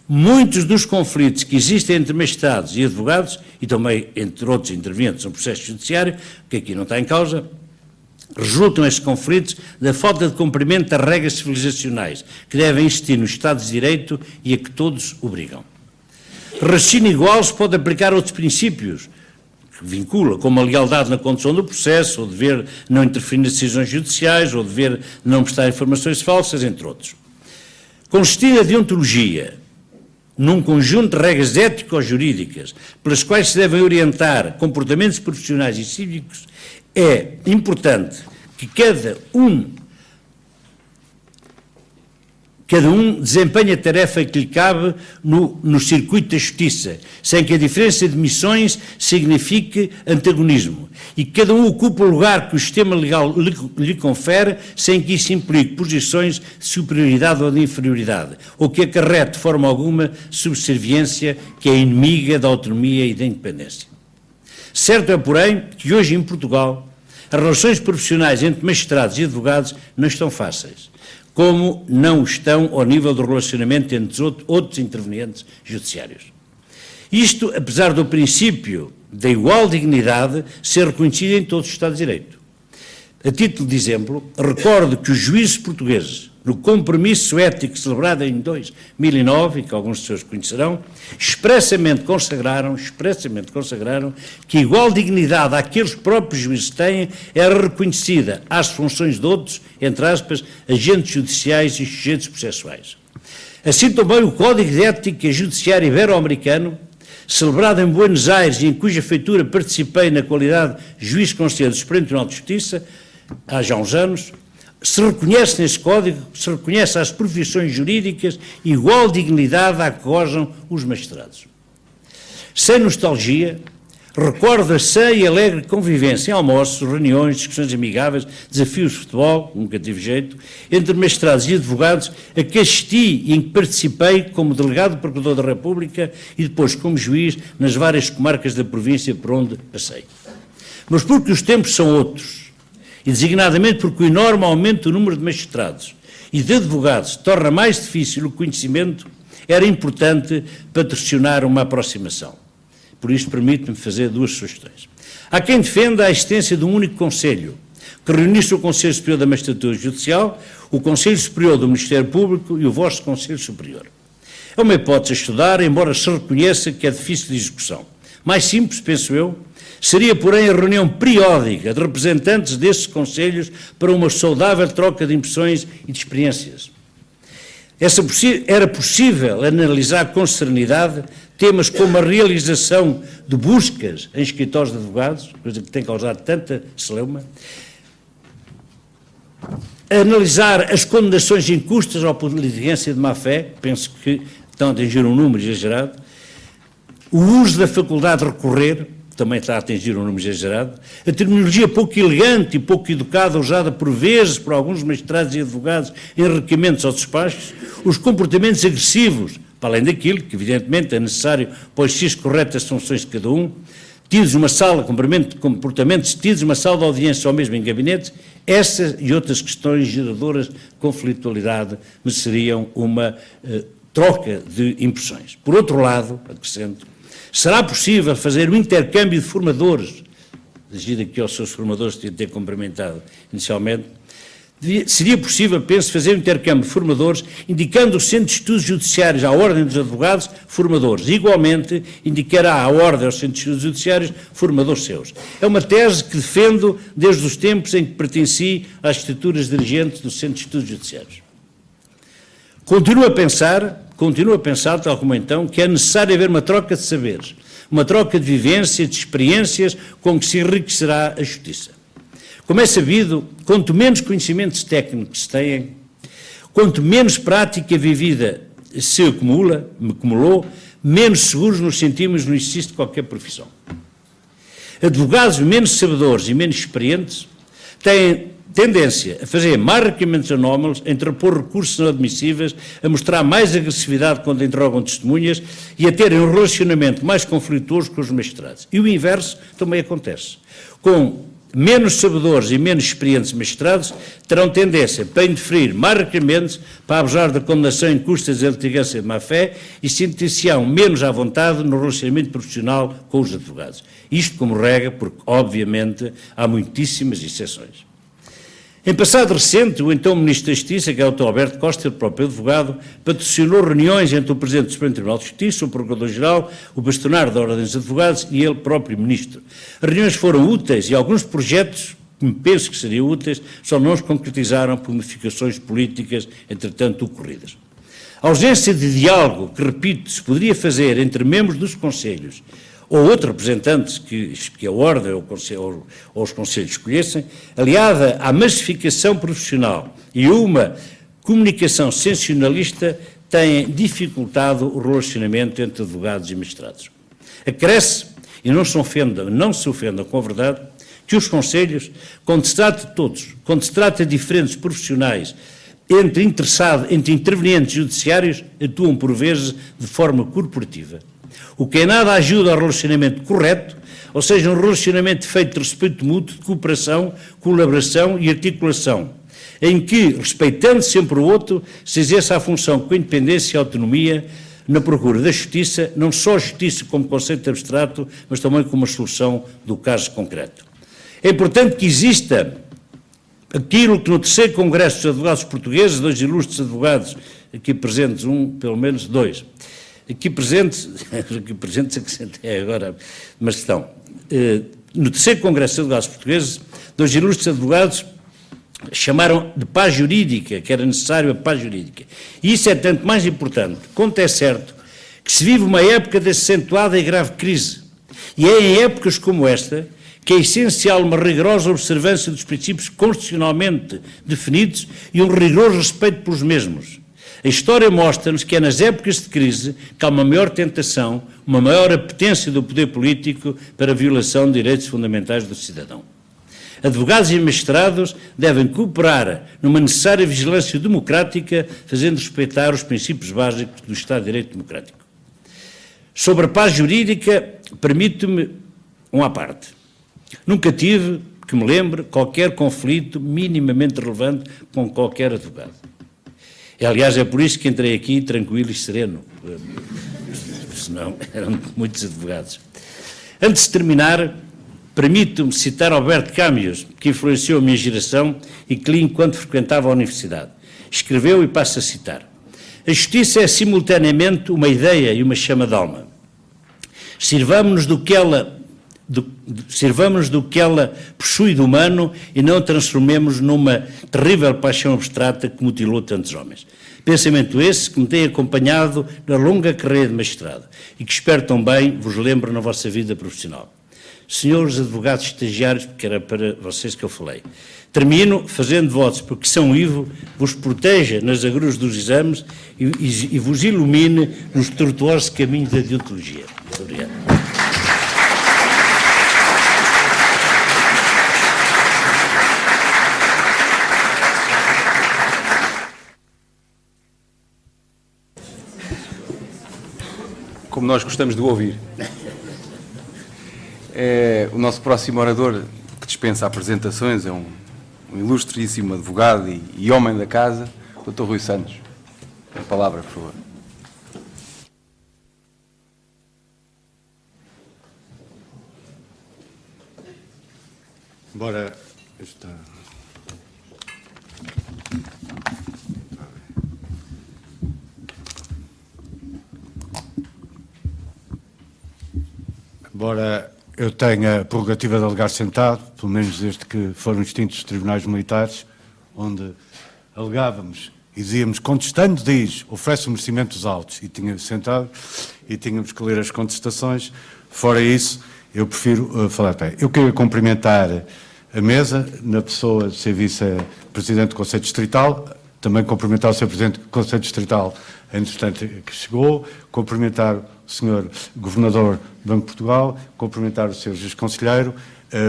muitos dos conflitos que existem entre magistrados e advogados, e também entre outros intervenientes no processo judiciário, que aqui não está em causa, resultam estes conflitos da falta de cumprimento das regras civilizacionais que devem existir no Estado de Direito e a que todos obrigam. Raciocínio igual se pode aplicar a outros princípios que vincula, como a lealdade na condução do processo, o dever de não interferir nas decisões judiciais, o dever de não prestar informações falsas, entre outros. Consistir a deontologia num conjunto de regras ético-jurídicas pelas quais se devem orientar comportamentos profissionais e cívicos, é importante que cada um Cada um desempenha a tarefa que lhe cabe no circuito da justiça, sem que a diferença de missões signifique antagonismo. E cada um ocupa o lugar que o sistema legal lhe confere, sem que isso implique posições de superioridade ou de inferioridade, ou que acarrete de forma alguma subserviência que é inimiga da autonomia e da independência. Certo é, porém, que hoje em Portugal as relações profissionais entre magistrados e advogados não estão fáceis, como não estão ao nível do relacionamento entre outros intervenientes judiciários. Isto, apesar do princípio da igual dignidade ser reconhecido em todos os Estados de Direito. A título de exemplo, recordo que os juízes portugueses, no compromisso ético celebrado em 2009, e que alguns de vocês conhecerão, expressamente consagraram que a igual dignidade àqueles próprios juízes têm era reconhecida às funções de outros, entre aspas, agentes judiciais e sujeitos processuais. Assim também o Código de Ética Judiciária Ibero-Americano, celebrado em Buenos Aires e em cuja feitura participei na qualidade de juiz conselheiro do Supremo Tribunal de Justiça, há já uns anos, se reconhece nesse Código, se reconhece às profissões jurídicas igual dignidade à que gozam os magistrados. Sem nostalgia, recordo a sã e alegre convivência em almoços, reuniões, discussões amigáveis, desafios de futebol, nunca tive jeito, entre magistrados e advogados, a que assisti e em que participei como delegado do Procurador da República e depois como juiz nas várias comarcas da província por onde passei. Mas porque os tempos são outros, e designadamente porque o enorme aumento do número de magistrados e de advogados torna mais difícil o conhecimento, era importante patrocinar uma aproximação. Por isso, permite-me fazer duas sugestões. Há quem defenda a existência de um único Conselho, que reunisse o Conselho Superior da Magistratura Judicial, o Conselho Superior do Ministério Público e o vosso Conselho Superior. É uma hipótese a estudar, embora se reconheça que é difícil de execução. Mais simples, penso eu, seria, porém, a reunião periódica de representantes desses conselhos para uma saudável troca de impressões e de experiências. Era possível analisar com serenidade temas como a realização de buscas em escritórios de advogados, coisa que tem causado tanta celeuma, analisar as condenações injustas ou por diligência de má-fé, penso que estão a atingir um número exagerado, o uso da faculdade de recorrer, também está a atingir um número exagerado, a terminologia pouco elegante e pouco educada usada por vezes por alguns magistrados e advogados em requerimentos aos despachos, os comportamentos agressivos, para além daquilo que evidentemente é necessário para o exercício correto das funções de cada um, tidos uma sala, comportamentos tidos uma sala de audiência ou mesmo em gabinetes, essas e outras questões geradoras de conflitualidade mereceriam uma troca de impressões. Por outro lado, acrescento, será possível fazer um intercâmbio de formadores, dirigido aqui aos seus formadores que ter cumprimentado inicialmente, seria possível, penso, fazer um intercâmbio de formadores, indicando o Centro de Estudos Judiciários à Ordem dos Advogados, formadores. Igualmente, indicará à Ordem aos Centros de Estudos Judiciários, formadores seus. É uma tese que defendo desde os tempos em que pertenci às estruturas dirigentes do Centro de Estudos Judiciários. Continuo a pensar, tal como então, que é necessário haver uma troca de saberes, uma troca de vivências, de experiências com que se enriquecerá a justiça. Como é sabido, quanto menos conhecimentos técnicos se têm, quanto menos prática vivida se acumulou, menos seguros nos sentimos no exercício de qualquer profissão. Advogados menos sabedores e menos experientes têm tendência a fazer mais requerimentos anómalos, a interpor recursos inadmissíveis, a mostrar mais agressividade quando interrogam testemunhas e a terem um relacionamento mais conflituoso com os magistrados. E o inverso também acontece. Com menos sabedores e menos experientes magistrados terão tendência para indeferir mais requerimentos, para abusar da condenação injusta da litigância de má-fé e sentir-se-ão menos à vontade no relacionamento profissional com os advogados. Isto como regra, porque, obviamente, há muitíssimas exceções. Em passado recente, o então Ministro da Justiça, que é o Dr. Alberto Costa, o próprio advogado, patrocinou reuniões entre o Presidente do Supremo Tribunal de Justiça, o Procurador-Geral, o Bastonário da Ordem dos Advogados e ele próprio Ministro. As reuniões foram úteis e alguns projetos, que me penso que seriam úteis, só não os concretizaram por modificações políticas, entretanto, ocorridas. A ausência de diálogo, que, repito, se poderia fazer entre membros dos Conselhos ou outros representantes que a Ordem ou os Conselhos escolhessem, aliada à massificação profissional e uma comunicação sensacionalista têm dificultado o relacionamento entre advogados e magistrados. Acresce, e não se ofendam com a verdade, que os conselhos, quando se trata de diferentes profissionais entre intervenientes judiciários, atuam por vezes de forma corporativa, o que em nada ajuda ao relacionamento correto, ou seja, um relacionamento feito de respeito mútuo, de cooperação, colaboração e articulação, em que, respeitando sempre o outro, se exerce a função com independência e autonomia na procura da justiça, não só a justiça como conceito abstrato, mas também como uma solução do caso concreto. É importante que exista aquilo que no terceiro Congresso dos Advogados Portugueses, 2 ilustres advogados aqui presentes, pelo menos 2, aqui presentes é agora uma questão, no terceiro Congresso dos Advogados Portugueses, 2 ilustres advogados chamaram de paz jurídica, que era necessário a paz jurídica. E isso é tanto mais importante, quanto é certo que se vive uma época de acentuada e grave crise. E é em épocas como esta que é essencial uma rigorosa observância dos princípios constitucionalmente definidos e um rigoroso respeito pelos mesmos. A história mostra-nos que é nas épocas de crise que há uma maior tentação, uma maior apetência do poder político para a violação de direitos fundamentais do cidadão. Advogados e magistrados devem cooperar numa necessária vigilância democrática, fazendo respeitar os princípios básicos do Estado de Direito Democrático. Sobre a paz jurídica, permito-me à parte. Nunca tive, que me lembre, qualquer conflito minimamente relevante com qualquer advogado. Aliás, é por isso que entrei aqui tranquilo e sereno, senão eram muitos advogados. Antes de terminar, permito-me citar Alberto Camus, que influenciou a minha geração e que li enquanto frequentava a universidade. Escreveu, e passo a citar: a justiça é simultaneamente uma ideia e uma chama de alma. Sirvamo-nos do que ela possui de humano e não a transformemos numa terrível paixão abstrata que mutilou tantos homens. Pensamento esse que me tem acompanhado na longa carreira de magistrado e que espero também vos lembre na vossa vida profissional. Senhores advogados estagiários, porque era para vocês que eu falei, termino fazendo votos porque São Ivo vos proteja nas agruras dos exames e vos ilumine nos tortuosos caminhos da deontologia. Muito obrigado. Como nós gostamos de ouvir. O nosso próximo orador, que dispensa apresentações, é um ilustríssimo advogado e homem da casa, Dr. Rui Santos. A palavra, por favor. Embora esta... Embora eu tenha a prerrogativa de alegar sentado, pelo menos desde que foram extintos os tribunais militares, onde alegávamos e dizíamos, contestando diz, oferece merecimentos altos, e tinha sentado, e tínhamos que ler as contestações. Fora isso, eu prefiro falar bem. Eu queria cumprimentar a mesa, na pessoa de ser vice-presidente do Conselho Distrital, também cumprimentar o Sr. Presidente do Conselho Distrital, entretanto, que chegou, cumprimentar o Sr. Governador do Banco de Portugal, cumprimentar o Sr. Juiz Conselheiro.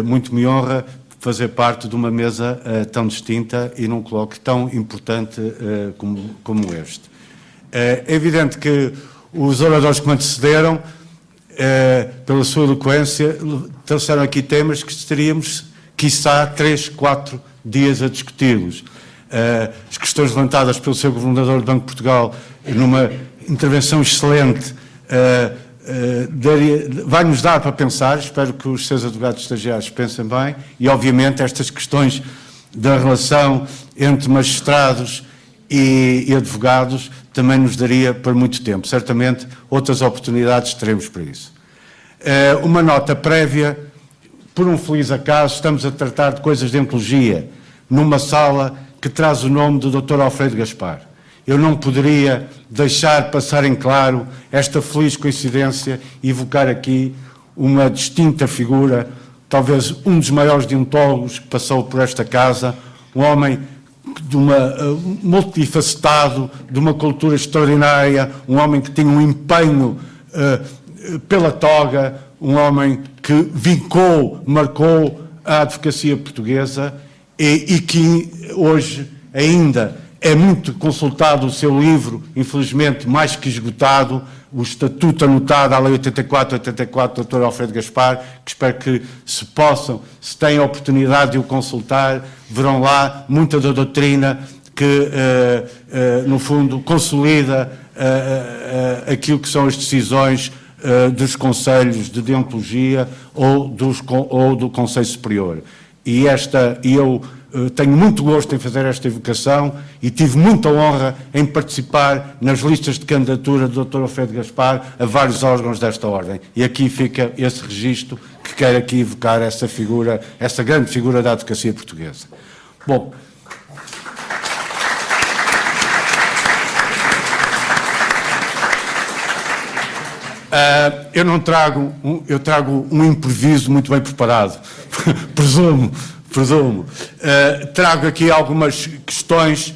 Muito me honra fazer parte de uma mesa tão distinta e num colóquio tão importante como este. É evidente que os oradores que me antecederam, pela sua eloquência, trouxeram aqui temas que estaríamos, quiçá, 3, 4 dias a discuti-los. As questões levantadas pelo Sr. Governador do Banco de Portugal, numa intervenção excelente, vai-nos dar para pensar. Espero que os seus advogados estagiários pensem bem, e obviamente estas questões da relação entre magistrados e advogados também nos daria para muito tempo. Certamente outras oportunidades teremos para isso. Uma nota prévia: por um feliz acaso estamos a tratar de coisas de odontologia numa sala que traz o nome do Dr. Alfredo Gaspar. Eu não poderia deixar passar em claro esta feliz coincidência e evocar aqui uma distinta figura, talvez um dos maiores deontólogos que passou por esta casa, um homem multifacetado, de uma cultura extraordinária, um homem que tinha um empenho pela toga, um homem que marcou a advocacia portuguesa e que hoje ainda é muito consultado o seu livro, infelizmente mais que esgotado, o Estatuto Anotado à Lei 84 do Dr. Alfredo Gaspar, que espero que se têm a oportunidade de o consultar, verão lá muita da doutrina que, no fundo, consolida aquilo que são as decisões dos conselhos de deontologia ou do Conselho Superior. E eu tenho muito gosto em fazer esta evocação e tive muita honra em participar nas listas de candidatura do Dr. Alfredo Gaspar a vários órgãos desta ordem. E aqui fica esse registro que quero aqui evocar essa figura, essa grande figura da advocacia portuguesa. Bom, eu trago um improviso muito bem preparado, presumo. Trago aqui algumas questões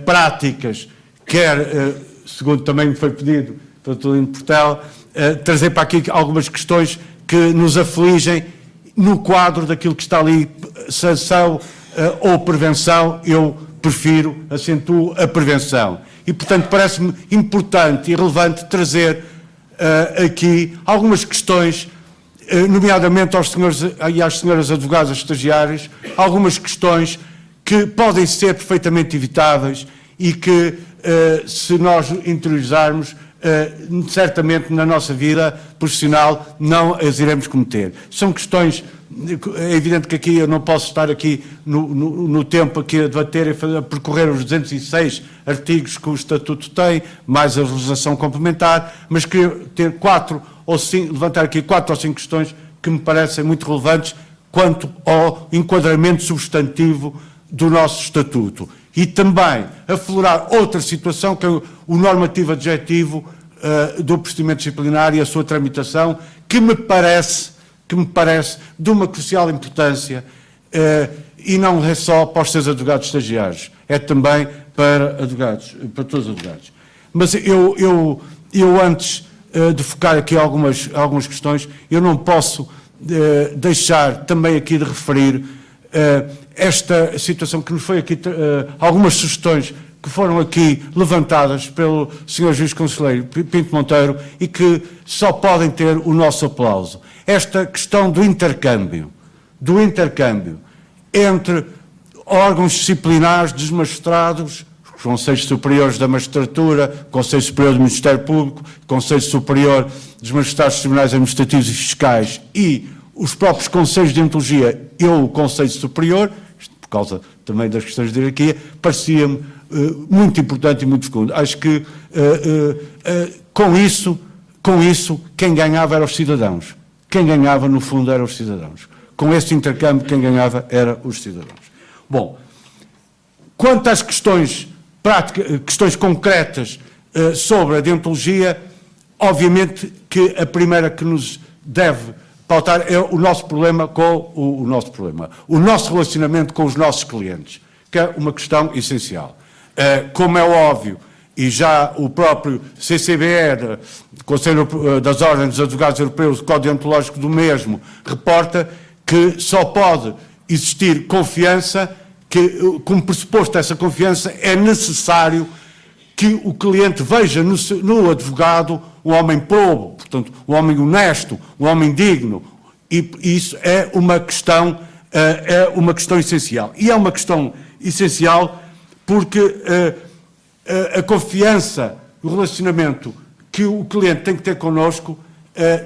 práticas, segundo também me foi pedido pelo Tulino Portel, trazer para aqui algumas questões que nos afligem no quadro daquilo que está ali, sanção ou prevenção. Eu acentuo a prevenção. E, portanto, parece-me importante e relevante trazer aqui algumas questões, nomeadamente aos senhores e às senhoras advogadas estagiários, algumas questões que podem ser perfeitamente evitáveis e que, se nós interiorizarmos, certamente na nossa vida profissional não as iremos cometer. São questões, é evidente que aqui eu não posso estar aqui no tempo aqui a debater e a percorrer os 206 artigos que o Estatuto tem, mais a legislação complementar, mas queria ter levantar aqui 4 ou 5 questões que me parecem muito relevantes quanto ao enquadramento substantivo do nosso Estatuto. E também aflorar outra situação, que é o normativo adjetivo do procedimento disciplinar e a sua tramitação, que me parece de uma crucial importância, e não é só para os seus advogados estagiários, é também para todos os advogados. Mas eu antes de focar aqui algumas questões, eu não posso deixar também aqui de referir esta situação que nos foi aqui, algumas sugestões que foram aqui levantadas pelo Sr. Juiz Conselheiro Pinto Monteiro e que só podem ter o nosso aplauso. Esta questão do intercâmbio entre órgãos disciplinares dos magistrados, os Conselhos Superiores da Magistratura, Conselho Superior do Ministério Público, Conselho Superior dos Magistrados Tribunais Administrativos e Fiscais e os próprios Conselhos de Deontologia e o Conselho Superior, por causa também das questões de hierarquia, parecia-me muito importante e muito fecundo. Acho que com isso, quem ganhava eram os cidadãos. Quem ganhava, no fundo, eram os cidadãos. Com esse intercâmbio, quem ganhava eram os cidadãos. Bom, quanto às questões práticas, questões concretas sobre a deontologia, obviamente que a primeira que nos deve pautar é o nosso problema o nosso relacionamento com os nossos clientes, que é uma questão essencial. Como é óbvio, e já o próprio CCBE, Conselho das Ordens dos Advogados Europeus, o Código Deontológico do mesmo, reporta que só pode existir confiança, que, como pressuposto dessa confiança, é necessário que o cliente veja no advogado um homem probo, portanto, um homem honesto, um homem digno, e isso é uma questão essencial. E é uma questão essencial porque a confiança, o relacionamento que o cliente tem que ter connosco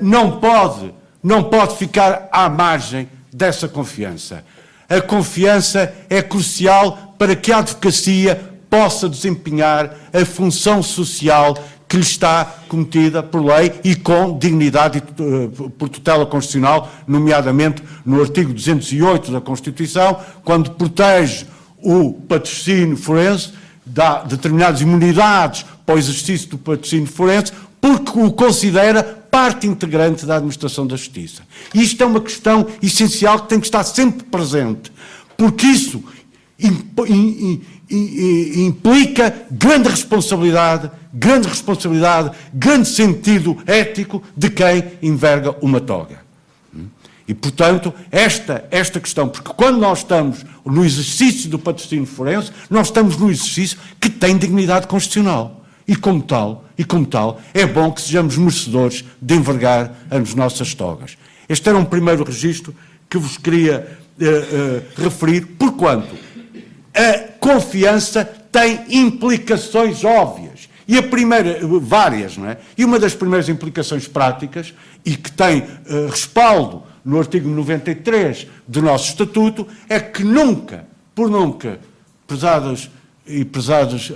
não pode ficar à margem dessa confiança. A confiança é crucial para que a advocacia possa desempenhar a função social que lhe está cometida por lei e com dignidade e por tutela constitucional, nomeadamente no artigo 208 da Constituição, quando protege o patrocínio forense, dá determinadas imunidades para o exercício do patrocínio forense, porque o considera parte integrante da administração da justiça. E isto é uma questão essencial que tem que estar sempre presente, porque isso implica grande responsabilidade, grande sentido ético de quem enverga uma toga. E, portanto, esta questão, porque quando nós estamos no exercício do patrocínio forense, nós estamos no exercício que tem dignidade constitucional. E como tal, é bom que sejamos merecedores de envergar as nossas togas. Este era um primeiro registro que vos queria referir, porquanto a confiança tem implicações óbvias. E a primeira, várias, não é? E uma das primeiras implicações práticas, e que tem respaldo no artigo 93 do nosso Estatuto, é que nunca, prezados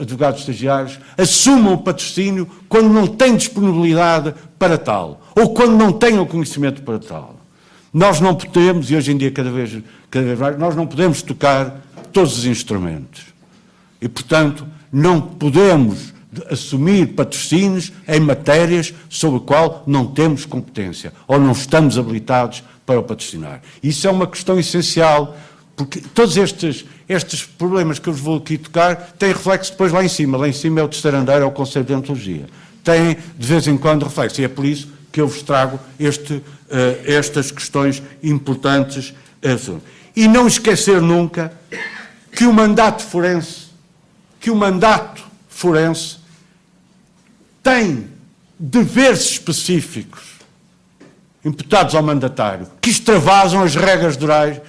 advogados estagiários, assumam o patrocínio quando não têm disponibilidade para tal, ou quando não têm o conhecimento para tal. Nós não podemos, e hoje em dia cada vez mais, nós não podemos tocar todos os instrumentos. E, portanto, não podemos assumir patrocínios em matérias sobre a qual não temos competência, ou não estamos habilitados para o patrocinar. Isso é uma questão essencial, porque todos estes problemas que eu vos vou aqui tocar têm reflexo depois lá em cima. Lá em cima é o terceiro andar, é o Conselho de Deontologia. Tem, de vez em quando, reflexo. E é por isso que eu vos trago estas questões importantes. E não esquecer nunca que o mandato forense tem deveres específicos imputados ao mandatário, que extravasam as regras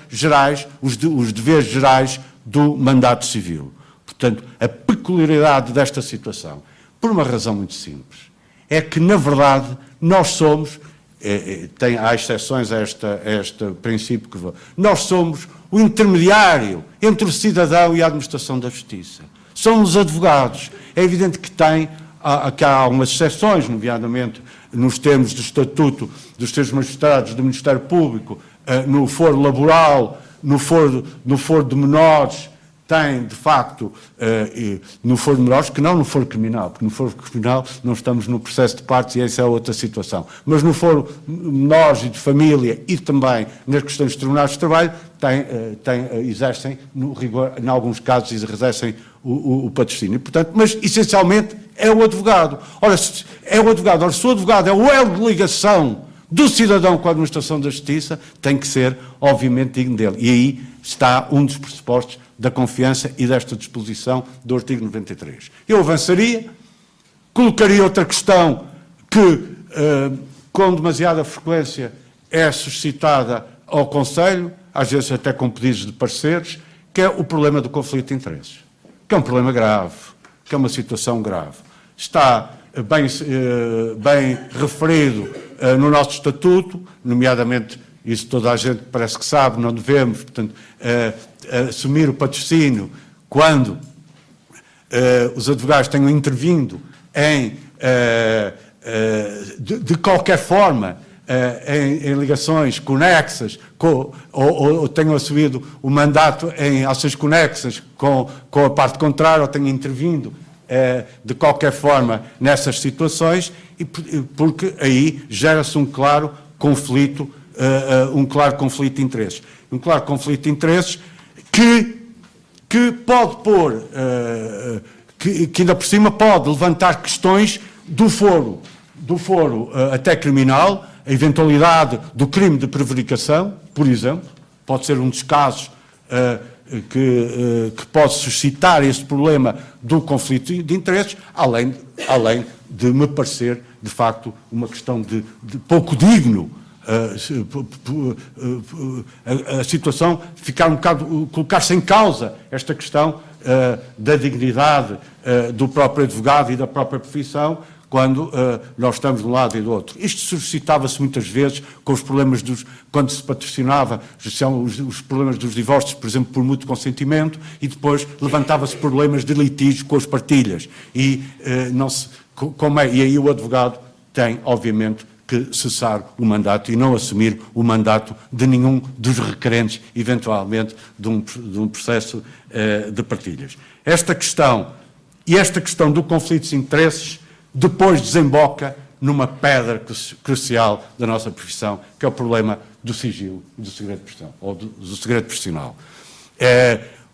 gerais, os deveres gerais do mandato civil. Portanto, a peculiaridade desta situação, por uma razão muito simples, é que, na verdade, nós somos, há exceções a este princípio que vou, nós somos o intermediário entre o cidadão e a administração da justiça. Somos os advogados. É evidente que há algumas exceções, nomeadamente nos termos do Estatuto dos Seus Magistrados do Ministério Público, no foro laboral, no foro de menores, tem, de facto, no foro de menores, que não no foro criminal, porque no foro criminal não estamos no processo de partes e essa é outra situação. Mas no foro de menores e de família e também nas questões dos tribunais de trabalho, exercem, no rigor, em alguns casos, exercem o patrocínio. Portanto, mas, essencialmente, é o advogado. Ora, se o advogado é o elo de ligação do cidadão com a administração da justiça, tem que ser, obviamente, digno dele. E aí está um dos pressupostos da confiança e desta disposição do artigo 93. Eu avançaria, colocaria outra questão que, com demasiada frequência, é suscitada ao Conselho, às vezes até com pedidos de pareceres, que é o problema do conflito de interesses, que é um problema grave, que é uma situação grave. Está bem referido no nosso Estatuto, nomeadamente, isso toda a gente parece que sabe, não devemos, portanto, assumir o patrocínio quando os advogados tenham intervindo de qualquer forma, em ligações conexas, ou tenham assumido o mandato em ações conexas com a parte contrária, ou tenham intervindo de qualquer forma nessas situações, porque aí gera-se um claro conflito de interesses. Um claro conflito de interesses que pode pôr, que ainda por cima pode levantar questões do foro até criminal, a eventualidade do crime de prevaricação, por exemplo, pode ser um dos casos que pode suscitar esse problema do conflito de interesses, além de me parecer, de facto, uma questão de pouco digno, a situação ficar um bocado, colocar-se em causa esta questão da dignidade do próprio advogado e da própria profissão, quando nós estamos de um lado e do outro. Isto suscitava-se muitas vezes com os problemas quando se patrocinava, os problemas dos divórcios, por exemplo, por mútuo consentimento, e depois levantava-se problemas de litígios com as partilhas. E aí o advogado tem, obviamente, que cessar o mandato e não assumir o mandato de nenhum dos requerentes, eventualmente, de um processo de partilhas. Esta questão do conflito de interesses depois desemboca numa pedra crucial da nossa profissão, que é o problema do sigilo e do segredo de profissão, ou do segredo profissional.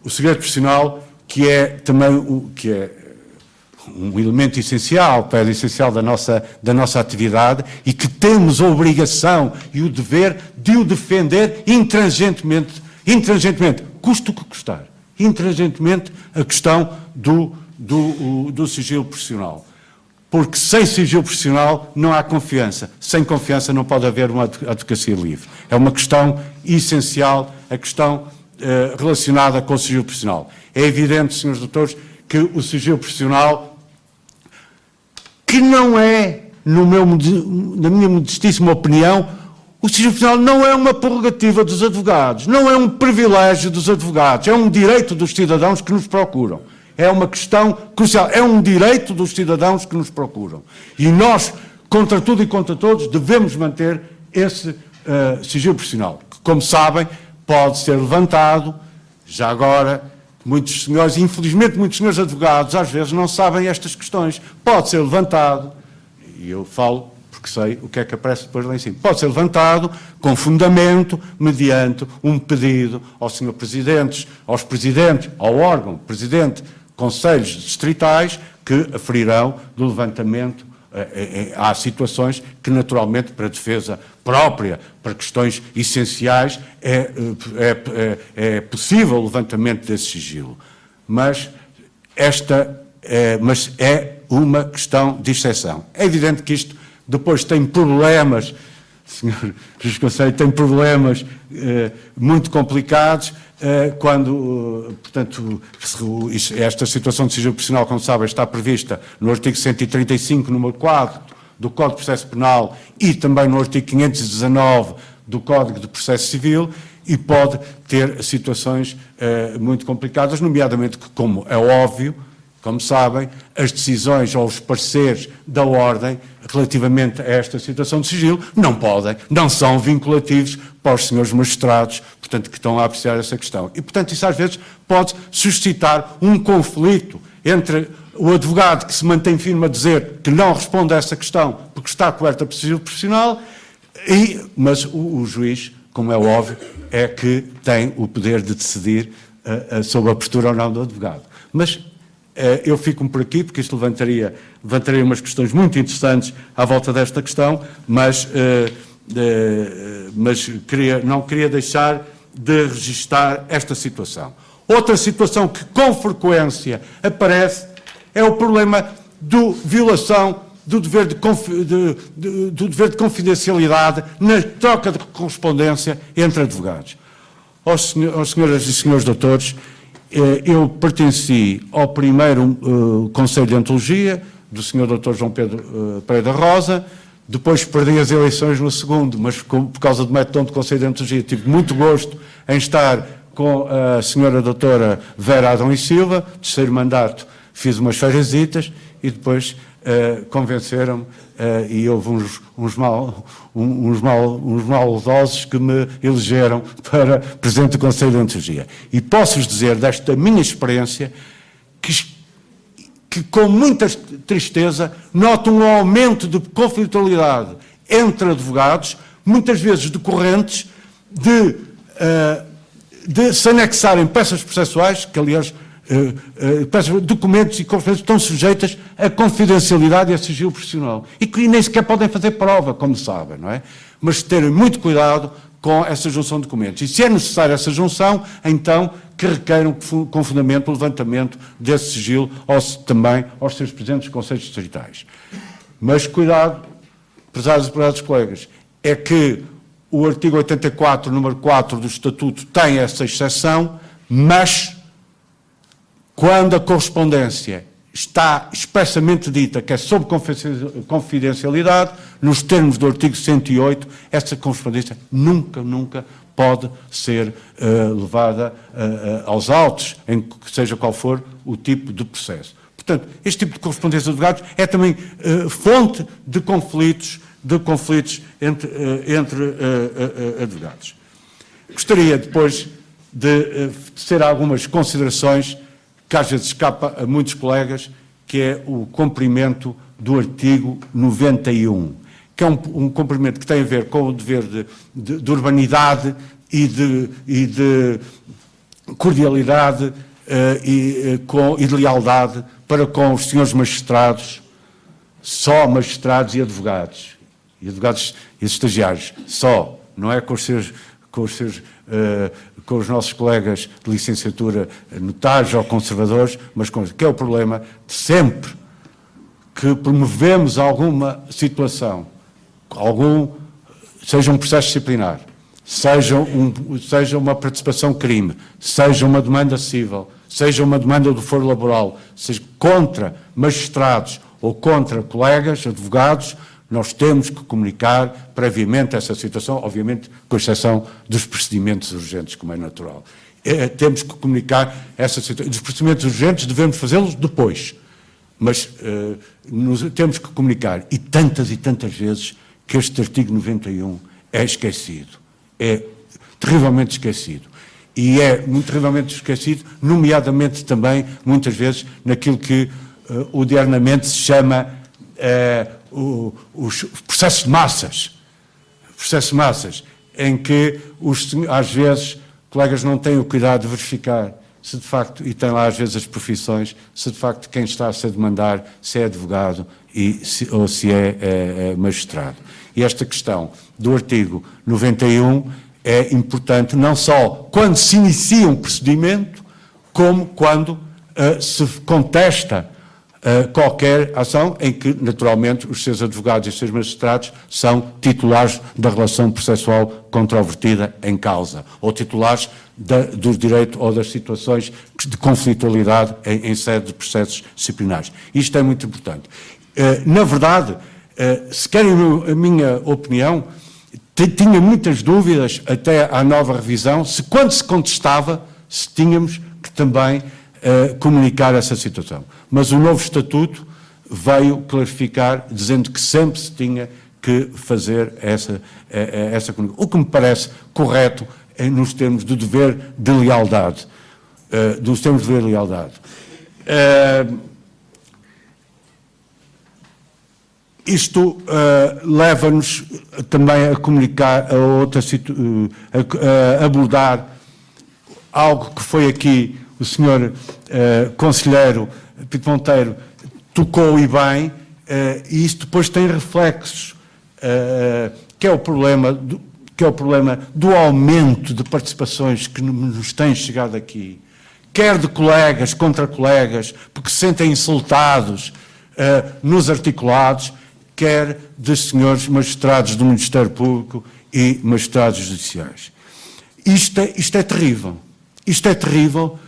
o segredo profissional, que é também um elemento essencial, pedra essencial da nossa atividade, e que temos a obrigação e o dever de o defender intransigentemente, custe o que custar, intransigentemente, a questão do sigilo profissional. Porque sem sigilo profissional não há confiança. Sem confiança não pode haver uma advocacia livre. É uma questão essencial, a questão relacionada com o sigilo profissional. É evidente, senhores doutores, que o sigilo profissional, que não é, na minha modestíssima opinião, o sigilo profissional não é uma prerrogativa dos advogados, não é um privilégio dos advogados, é um direito dos cidadãos que nos procuram. É uma questão crucial, é um direito dos cidadãos que nos procuram. E nós, contra tudo e contra todos, devemos manter esse sigilo profissional, que, como sabem, pode ser levantado, já agora, muitos senhores, infelizmente muitos senhores advogados, às vezes não sabem estas questões, pode ser levantado, e eu falo porque sei o que é que aparece depois lá em cima, pode ser levantado com fundamento, mediante um pedido ao senhor Presidente, aos Presidentes, ao órgão Presidente, Conselhos distritais, que aferirão do levantamento. Há situações que, naturalmente, para a defesa própria, para questões essenciais, é possível o levantamento desse sigilo. Mas é uma questão de exceção. É evidente que isto depois tem problemas, senhor Juiz do Conselho, tem problemas muito complicados, quando, portanto, esta situação de sigilo profissional, como sabem, está prevista no artigo 135, número 4, do Código de Processo Penal e também no artigo 519 do Código de Processo Civil, e pode ter situações muito complicadas, nomeadamente que, como é óbvio, como sabem, as decisões ou os pareceres da Ordem relativamente a esta situação de sigilo não são vinculativos para os senhores magistrados, portanto, que estão a apreciar essa questão. E, portanto, isso às vezes pode suscitar um conflito entre o advogado que se mantém firme a dizer que não responde a essa questão porque está coberta por sigilo profissional, mas o juiz, como é óbvio, é que tem o poder de decidir sobre a postura ou não do advogado. Mas eu fico-me por aqui, porque isto levantaria umas questões muito interessantes à volta desta questão, mas não queria deixar de registar esta situação. Outra situação que com frequência aparece é o problema da violação do dever de confidencialidade na troca de correspondência entre advogados. Aos senhoras e senhores doutores, eu pertenci ao primeiro Conselho de Antologia, do Sr. Dr. João Pedro Pereira Rosa, depois perdi as eleições no segundo, mas por causa do método do Conselho de Antologia tive muito gosto em estar com a Sra. Doutora Vera Adão e Silva, terceiro mandato, fiz umas fériasitas e depois convenceram-me e houve uns maldosos que me elegeram para Presidente do Conselho de Antologia. E posso-vos dizer, desta minha experiência, que com muita tristeza noto um aumento de conflitualidade entre advogados, muitas vezes decorrentes de se anexarem peças processuais, que aliás documentos e conferências estão sujeitas a confidencialidade e a sigilo profissional e que nem sequer podem fazer prova, como sabem, não é? Mas terem muito cuidado com essa junção de documentos. E se é necessária essa junção, então que requeiram com fundamento o levantamento desse sigilo também aos seus presidentes dos conselhos distritais. Mas cuidado, prezados e prezados colegas, é que o artigo 84, número 4 do Estatuto tem essa exceção, mas quando a correspondência está expressamente dita que é sob confidencialidade, nos termos do artigo 108, essa correspondência nunca pode ser levada aos autos, em que seja qual for o tipo de processo. Portanto, este tipo de correspondência de advogados é também fonte de conflitos entre advogados. Gostaria depois de tecer algumas considerações que às vezes escapa a muitos colegas, que é o cumprimento do artigo 91, que é um cumprimento que tem a ver com o dever de urbanidade e cordialidade e de lealdade para com os senhores magistrados, só magistrados e advogados e estagiários, só, não é com os nossos colegas de licenciatura notários ou conservadores, mas que é o problema de sempre que promovemos alguma situação, seja um processo disciplinar, seja uma participação crime, seja uma demanda civil, seja uma demanda do foro laboral, seja contra magistrados ou contra colegas, advogados, nós temos que comunicar previamente essa situação, obviamente com exceção dos procedimentos urgentes, como é natural. Temos que comunicar essa situação. Dos procedimentos urgentes devemos fazê-los depois, mas temos que comunicar. E tantas vezes que este artigo 91 é esquecido. É terrivelmente esquecido. E é muito terrivelmente esquecido, nomeadamente também, muitas vezes, naquilo que odiernamente se chama os processos de massas. Processos de massas, em que, às vezes, colegas não têm o cuidado de verificar se de facto, e tem lá às vezes as profissões, se de facto quem está a ser demandar, se é advogado ou se é magistrado. E esta questão do artigo 91 é importante não só quando se inicia um procedimento, como quando se contesta qualquer ação em que, naturalmente, os seus advogados e os seus magistrados são titulares da relação processual controvertida em causa, ou titulares do direito ou das situações de conflitualidade em sede de processos disciplinares. Isto é muito importante. Na verdade, se querem a minha opinião, tinha muitas dúvidas até à nova revisão, se quando se contestava, se tínhamos que também comunicar essa situação. Mas o novo estatuto veio clarificar, dizendo que sempre se tinha que fazer essa comunicação. O que me parece correto nos termos do dever de lealdade. Isto leva-nos também a comunicar a abordar algo que foi aqui o senhor conselheiro Pinto Monteiro tocou e bem, e isto depois tem reflexos, que é o problema do aumento de participações que nos tem chegado aqui, quer de colegas contra colegas, porque se sentem insultados nos articulados, quer de senhores magistrados do Ministério Público e magistrados judiciais. Isto é terrível. Isto é terrível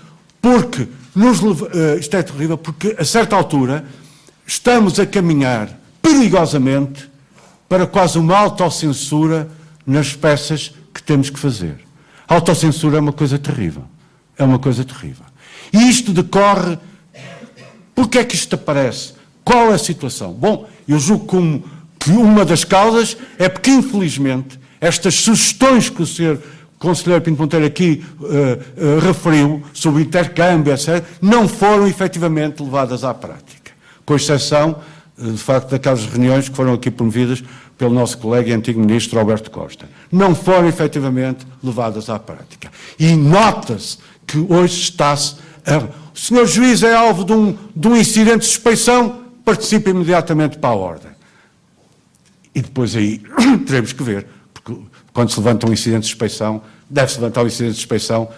porque a certa altura estamos a caminhar perigosamente para quase uma autocensura nas peças que temos que fazer. A autocensura é uma coisa terrível. É uma coisa terrível. E isto decorre... Porquê é que isto aparece? Qual é a situação? Bom, eu julgo que uma das causas é porque, infelizmente, estas sugestões que o Sr. Conselheiro Pinto Monteiro aqui referiu, sobre intercâmbio, etc., não foram efetivamente levadas à prática. Com exceção, de facto, daquelas reuniões que foram aqui promovidas pelo nosso colega e antigo ministro Alberto Costa. Não foram efetivamente levadas à prática. E nota-se que hoje está-se... O senhor juiz é alvo de um incidente de suspeição, participa imediatamente para a ordem. E depois aí teremos que ver, porque quando se levanta um incidente de suspeição, deve-se levantar um incidente de suspeição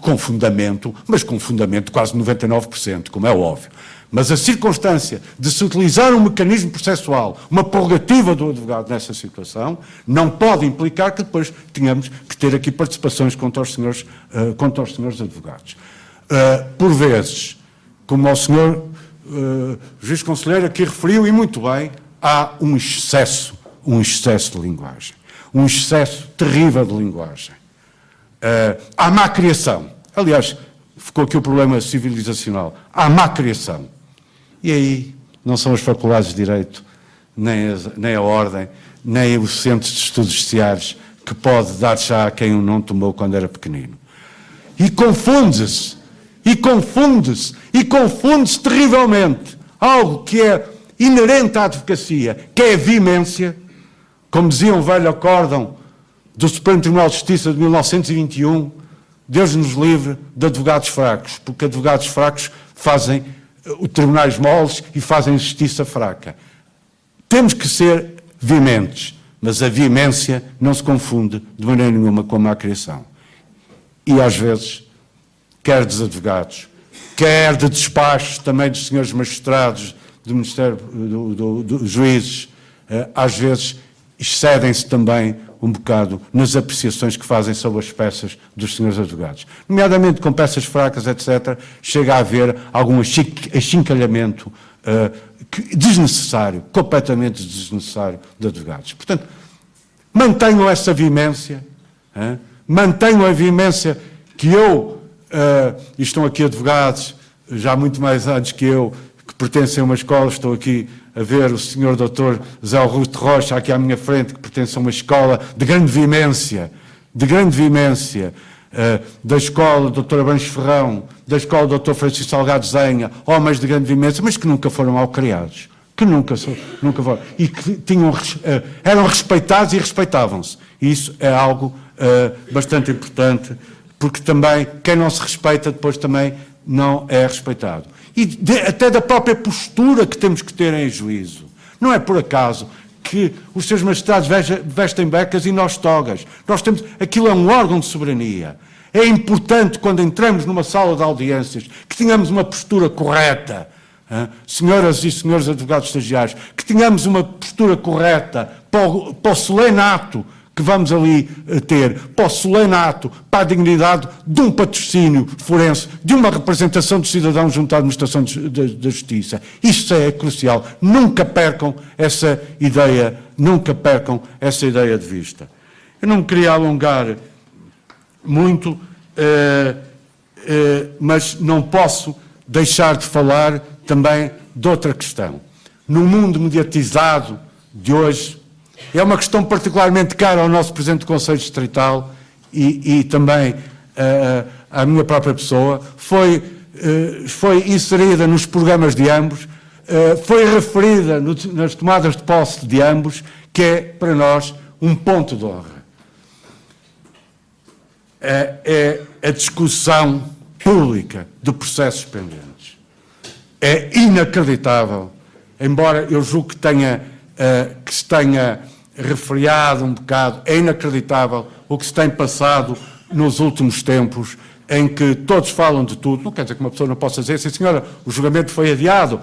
com fundamento, mas com fundamento quase 99%, como é óbvio. Mas a circunstância de se utilizar um mecanismo processual, uma prerrogativa do advogado nessa situação, não pode implicar que depois tenhamos que ter aqui participações contra os senhores advogados. Por vezes, como o senhor juiz conselheiro aqui referiu, e muito bem, há um excesso de linguagem. Um excesso terrível de linguagem. Há má criação. Aliás, ficou aqui o problema civilizacional. Há má criação. E aí não são as faculdades de Direito, nem a Ordem, nem os centros de estudos judiciários que pode dar chá a quem o não tomou quando era pequenino. E confunde-se terrivelmente algo que é inerente à advocacia, que é a vimência, como dizia um velho acórdão do Supremo Tribunal de Justiça de 1921, Deus nos livre de advogados fracos, porque advogados fracos fazem tribunais moles e fazem justiça fraca. Temos que ser veementes, mas a veemência não se confunde de maneira nenhuma com a má criação. E às vezes, quer dos advogados, quer de despachos também dos senhores magistrados, do Ministério, dos juízes, às vezes excedem-se também um bocado nas apreciações que fazem sobre as peças dos senhores advogados. Nomeadamente com peças fracas, etc., chega a haver algum achincalhamento desnecessário, completamente desnecessário de advogados. Portanto, mantenham essa veemência, mantenham a veemência que eu, e estão aqui advogados, já muito mais anos que eu, que pertencem a uma escola, estou aqui a ver o senhor doutor Zé Augusto Rocha aqui à minha frente, que pertence a uma escola de grande veemência, da escola do Dr. Abanos Ferrão, da escola do Dr. Francisco Salgado Zenha, homens de grande veemência, mas que nunca foram malcriados, que nunca foram, e que eram respeitados e respeitavam-se. E isso é algo bastante importante, porque também quem não se respeita depois também não é respeitado. E até da própria postura que temos que ter em juízo. Não é por acaso que os seus magistrados vestem becas e nós togas. Aquilo é um órgão de soberania. É importante, quando entramos numa sala de audiências, que tenhamos uma postura correta. Senhoras e senhores advogados estagiários, que tenhamos uma postura correta para o solene ato que vamos ali ter, para o solene ato, para a dignidade de um patrocínio forense, de uma representação dos cidadãos junto à administração da justiça. Isso é crucial. Nunca percam essa ideia de vista. Eu não me queria alongar muito, mas não posso deixar de falar também de outra questão. No mundo mediatizado de hoje, é uma questão particularmente cara ao nosso Presidente do Conselho Distrital e também à minha própria pessoa, foi inserida nos programas de ambos, foi referida nas tomadas de posse de ambos, que é, para nós, um ponto de honra. É a discussão pública de processos pendentes. É inacreditável, embora eu julgo que se tenha refriado um bocado, é inacreditável o que se tem passado nos últimos tempos, em que todos falam de tudo. Não quer dizer que uma pessoa não possa dizer, sim senhora, o julgamento foi adiado,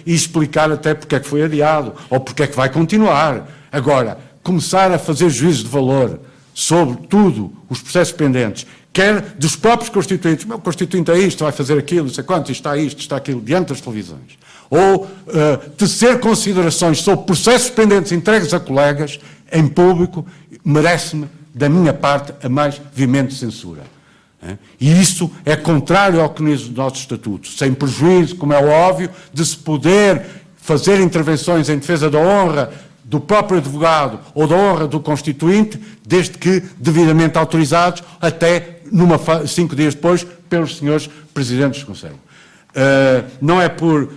e explicar até porque é que foi adiado, ou porque é que vai continuar. Agora, começar a fazer juízo de valor sobre tudo, os processos pendentes, quer dos próprios constituintes, o constituinte é isto, vai fazer aquilo, não sei quanto, isto, está aquilo, diante das televisões. Ou tecer considerações sobre processos pendentes entregues a colegas em público, merece-me, da minha parte, a mais veemente censura. E isso é contrário ao que diz o nosso Estatuto, sem prejuízo, como é óbvio, de se poder fazer intervenções em defesa da honra do próprio advogado ou da honra do constituinte, desde que devidamente autorizados, até 5 dias depois, pelos senhores Presidentes do Conselho. Não é por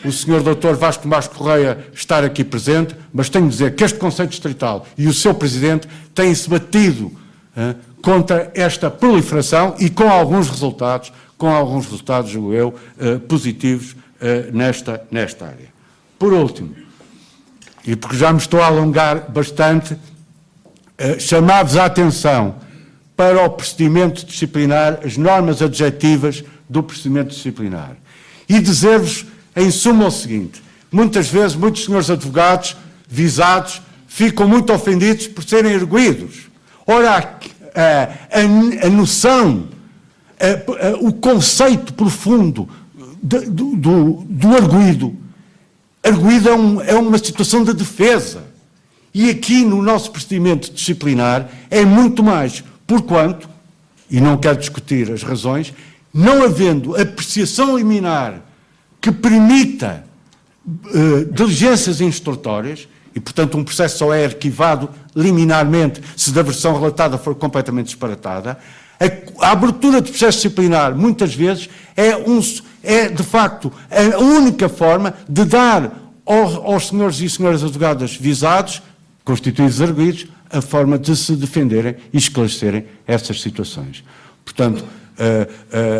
o Sr. Dr. Vasco Tomás Correia estar aqui presente, mas tenho de dizer que este Conselho Distrital e o seu Presidente têm-se batido contra esta proliferação e com alguns resultados, julgo eu, positivos nesta área. Por último, e porque já me estou a alongar bastante, chamar-vos a atenção para o procedimento disciplinar, as normas adjetivas do procedimento disciplinar. E dizer-vos, em suma, o seguinte: muitas vezes, muitos senhores advogados visados ficam muito ofendidos por serem arguidos. Ora, a noção, o conceito profundo do arguido é uma situação de defesa. E aqui, no nosso procedimento disciplinar, é muito mais, porquanto, e não quero discutir as razões, não havendo apreciação liminar que permita diligências instrutórias, e, portanto, um processo só é arquivado liminarmente se da versão relatada for completamente disparatada, a abertura de processo disciplinar, muitas vezes, é de facto, a única forma de dar aos senhores e senhoras advogadas visados, constituídos arguidos, a forma de se defenderem e esclarecerem essas situações. Portanto,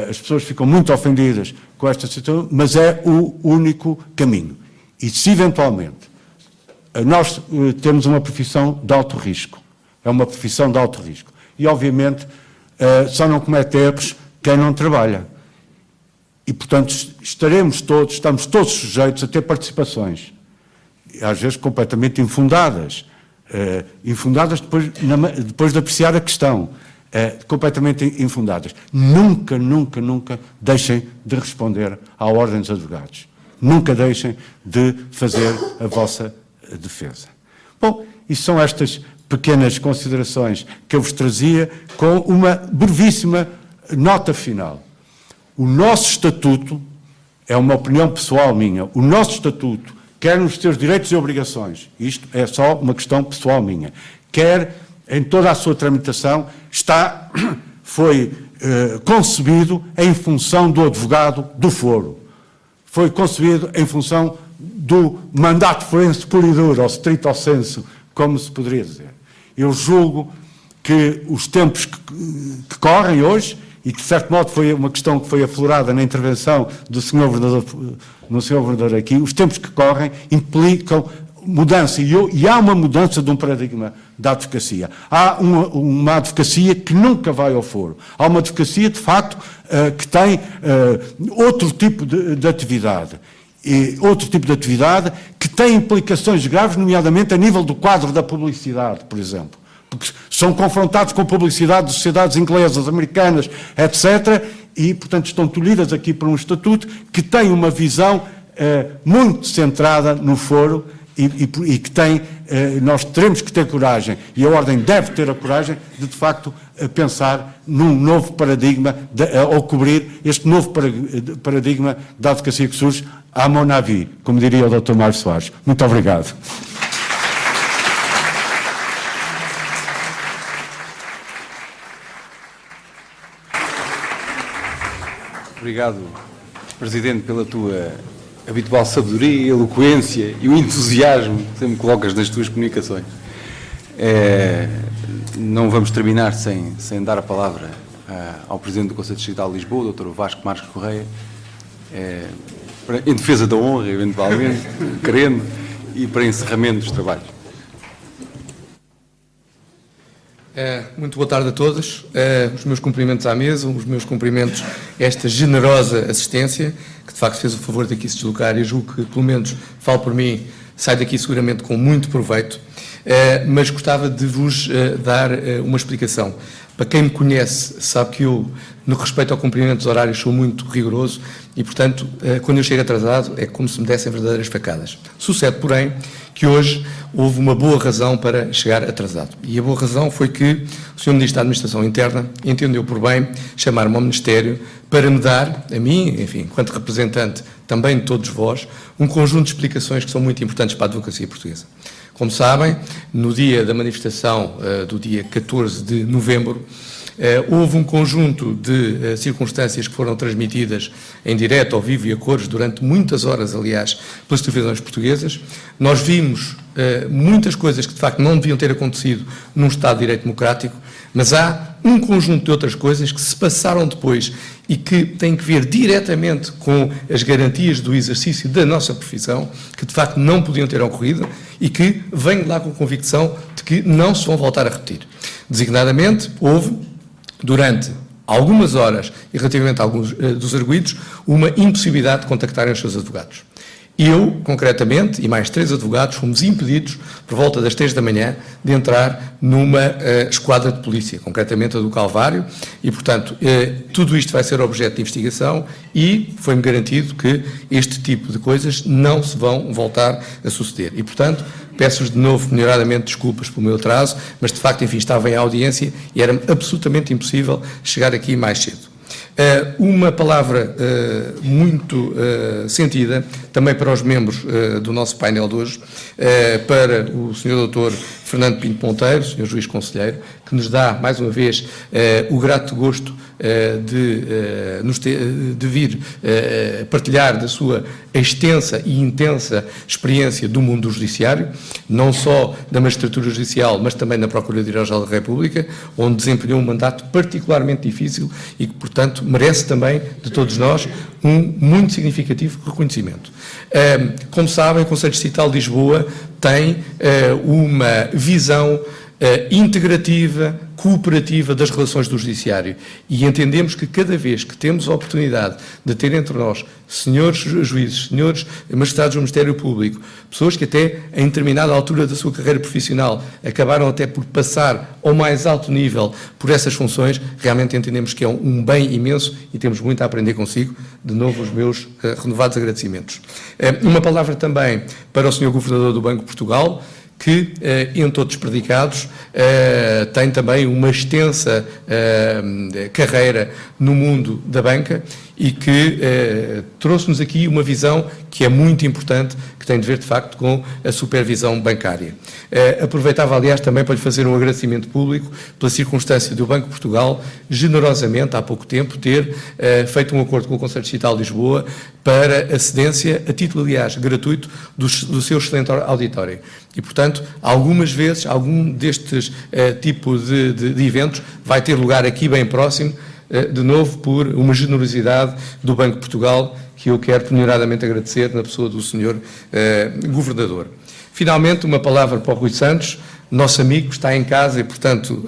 as pessoas ficam muito ofendidas com esta situação, mas é o único caminho. E se eventualmente nós temos uma profissão de alto risco, é uma profissão de alto risco, e obviamente só não comete erros quem não trabalha. E, portanto, estamos todos sujeitos a ter participações, às vezes completamente infundadas, depois de apreciar a questão, completamente infundadas. Nunca deixem de responder à Ordem dos Advogados. Nunca deixem de fazer a vossa defesa. Bom, e são estas pequenas considerações que eu vos trazia com uma brevíssima nota final. O nosso estatuto, é uma opinião pessoal minha, o nosso estatuto, quer nos seus direitos e obrigações, isto é só uma questão pessoal minha, quer em toda a sua tramitação, foi concebido em função do advogado do foro. Foi concebido em função do mandato forense puro e duro, ao stricto sensu, como se poderia dizer. Eu julgo que os tempos que correm hoje, e que de certo modo foi uma questão que foi aflorada na intervenção do Sr. Governador aqui, os tempos que correm implicam mudança, e há uma mudança de um paradigma da advocacia. Há uma advocacia que nunca vai ao foro. Há uma advocacia, de facto, que tem outro tipo de atividade. Outro tipo de atividade que tem implicações graves, nomeadamente a nível do quadro da publicidade, por exemplo. Porque são confrontados com publicidade de sociedades inglesas, americanas, etc., e, portanto, estão tolhidas aqui por um estatuto que tem uma visão muito centrada no foro e que tem, nós teremos que ter coragem, e a Ordem deve ter a coragem de facto, pensar num novo paradigma, ou cobrir este novo paradigma da advocacia que surge à mon avis, como diria o Dr. Mário Soares. Muito obrigado. Obrigado, Presidente, pela tua habitual sabedoria, eloquência e o entusiasmo que sempre colocas nas tuas comunicações. Não vamos terminar sem dar a palavra ao Presidente do Conselho Distrital de Lisboa, o Dr. Vasco Marques Correia, em defesa da honra, eventualmente, querendo, e para encerramento dos trabalhos. Muito boa tarde a todos. Os meus cumprimentos à mesa, os meus cumprimentos a esta generosa assistência, que de facto fez o favor de aqui se deslocar, e julgo que, pelo menos, falo por mim, sai daqui seguramente com muito proveito, mas gostava de vos dar uma explicação. Para quem me conhece, sabe que eu, no respeito ao cumprimento dos horários, sou muito rigoroso e, portanto, quando eu chego atrasado, é como se me dessem verdadeiras facadas. Sucede, porém, que hoje houve uma boa razão para chegar atrasado. E a boa razão foi que o Sr. Ministro da Administração Interna entendeu por bem chamar-me ao Ministério para me dar, a mim, enfim, enquanto representante também de todos vós, um conjunto de explicações que são muito importantes para a advocacia portuguesa. Como sabem, no dia da manifestação do dia 14 de novembro, houve um conjunto de circunstâncias que foram transmitidas em direto, ao vivo e a cores, durante muitas horas, aliás, pelas televisões portuguesas. Nós vimos muitas coisas que, de facto, não deviam ter acontecido num Estado de Direito Democrático, mas há um conjunto de outras coisas que se passaram depois e que têm que ver diretamente com as garantias do exercício da nossa profissão, que, de facto, não podiam ter ocorrido e que venho lá com a convicção de que não se vão voltar a repetir. Designadamente, houve, durante algumas horas, e relativamente a alguns dos arguidos, uma impossibilidade de contactarem os seus advogados. Eu, concretamente, e mais 3 advogados, fomos impedidos, por volta das 3 da manhã, de entrar numa esquadra de polícia, concretamente a do Calvário, e, portanto, tudo isto vai ser objeto de investigação e foi-me garantido que este tipo de coisas não se vão voltar a suceder. E, portanto, peço-vos de novo, melhoradamente, desculpas pelo meu atraso, mas, de facto, enfim, estava em audiência e era absolutamente impossível chegar aqui mais cedo. Uma palavra muito sentida, também para os membros do nosso painel de hoje, para o Sr. Dr. Fernando Pinto Monteiro, Sr. Juiz Conselheiro, que nos dá, mais uma vez, o grato gosto de vir partilhar da sua extensa e intensa experiência do mundo do judiciário, não só da magistratura judicial, mas também na Procuradoria-Geral da República, onde desempenhou um mandato particularmente difícil e que, portanto, merece também, de todos nós, um muito significativo reconhecimento. Como sabem, o Conselho Distrital de Lisboa tem uma visão integrativa, cooperativa das relações do Judiciário, e entendemos que cada vez que temos a oportunidade de ter entre nós senhores juízes, senhores magistrados do Ministério Público, pessoas que até em determinada altura da sua carreira profissional acabaram até por passar ao mais alto nível por essas funções, realmente entendemos que é um bem imenso e temos muito a aprender consigo. De novo, os meus renovados agradecimentos. Uma palavra também para o Sr. Governador do Banco de Portugal, que, entre outros predicados, tem também uma extensa carreira no mundo da banca e que trouxe-nos aqui uma visão que é muito importante, que tem de ver, de facto, com a supervisão bancária. Aproveitava, aliás, também para lhe fazer um agradecimento público pela circunstância do Banco de Portugal, generosamente, há pouco tempo, ter feito um acordo com o Conselho Distrital de Lisboa para a cedência, a título, aliás, gratuito, do seu excelente auditório. E, portanto, algumas vezes, algum destes tipos de eventos vai ter lugar aqui bem próximo, de novo, por uma generosidade do Banco de Portugal, que eu quero penhoradamente agradecer na pessoa do Sr. Governador. Finalmente, uma palavra para o Rui Santos, nosso amigo, que está em casa e, portanto,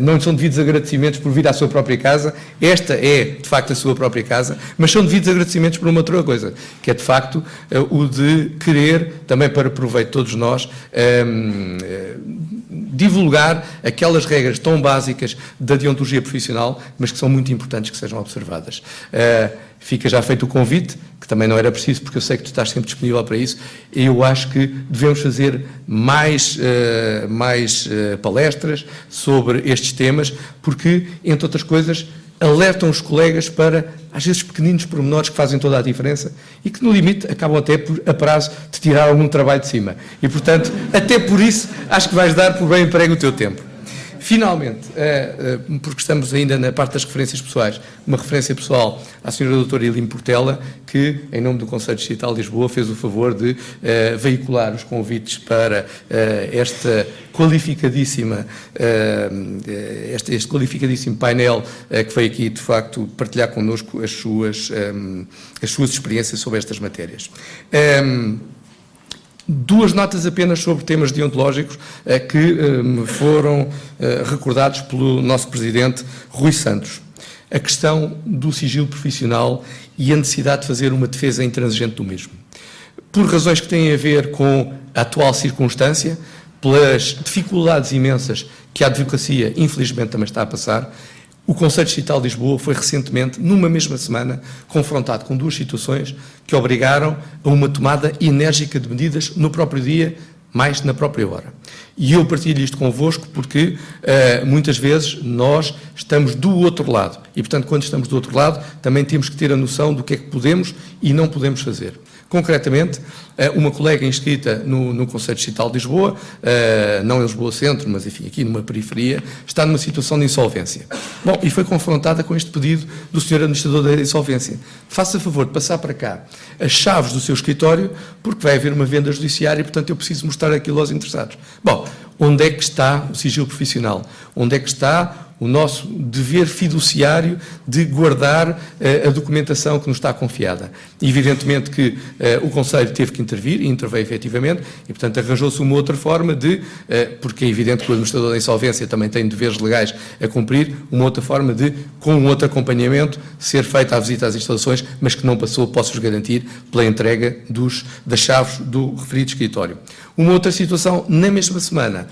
não são devidos agradecimentos por vir à sua própria casa. Esta é, de facto, a sua própria casa, mas são devidos agradecimentos por uma outra coisa, que é, de facto, o de querer, também para proveito de todos nós, divulgar aquelas regras tão básicas da deontologia profissional, mas que são muito importantes que sejam observadas. Fica já feito o convite, que também não era preciso, porque eu sei que tu estás sempre disponível para isso, e eu acho que devemos fazer mais palestras sobre estes temas, porque, entre outras coisas, alertam os colegas para, às vezes, pequeninos pormenores que fazem toda a diferença e que, no limite, acabam até por, a prazo, de tirar algum trabalho de cima. E, portanto, até por isso, acho que vais dar por bem emprego o teu tempo. Finalmente, porque estamos ainda na parte das referências pessoais, uma referência pessoal à Sra. Doutora Elim Portela, que, em nome do Conselho Distrital de Lisboa, fez o favor de veicular os convites para esta qualificadíssima, este qualificadíssimo painel que veio aqui, de facto, partilhar connosco as suas experiências sobre estas matérias. Duas notas apenas sobre temas deontológicos que me foram recordados pelo nosso Presidente Rui Santos. A questão do sigilo profissional e a necessidade de fazer uma defesa intransigente do mesmo. Por razões que têm a ver com a atual circunstância, pelas dificuldades imensas que a advocacia, infelizmente, também está a passar, o Conselho Distrital de Lisboa foi recentemente, numa mesma semana, confrontado com duas situações que obrigaram a uma tomada enérgica de medidas no próprio dia, mais na própria hora. E eu partilho isto convosco porque muitas vezes nós estamos do outro lado e, portanto, quando estamos do outro lado, também temos que ter a noção do que é que podemos e não podemos fazer. Concretamente, uma colega inscrita no Conselho Distrital de Lisboa, não em Lisboa Centro, mas enfim, aqui numa periferia, está numa situação de insolvência. Bom, e foi confrontada com este pedido do Sr. Administrador da Insolvência. Faça favor de passar para cá as chaves do seu escritório, porque vai haver uma venda judiciária e, portanto, eu preciso mostrar aquilo aos interessados. Bom, onde é que está o sigilo profissional? Onde é que está o nosso dever fiduciário de guardar a documentação que nos está confiada? Evidentemente que o Conselho teve que intervir, e interveio efetivamente, e portanto arranjou-se uma outra forma de, porque é evidente que o Administrador da Insolvência também tem deveres legais a cumprir, uma outra forma de, com um outro acompanhamento, ser feita a visita às instalações, mas que não passou, posso-vos garantir, pela entrega das chaves do referido escritório. Uma outra situação, na mesma semana,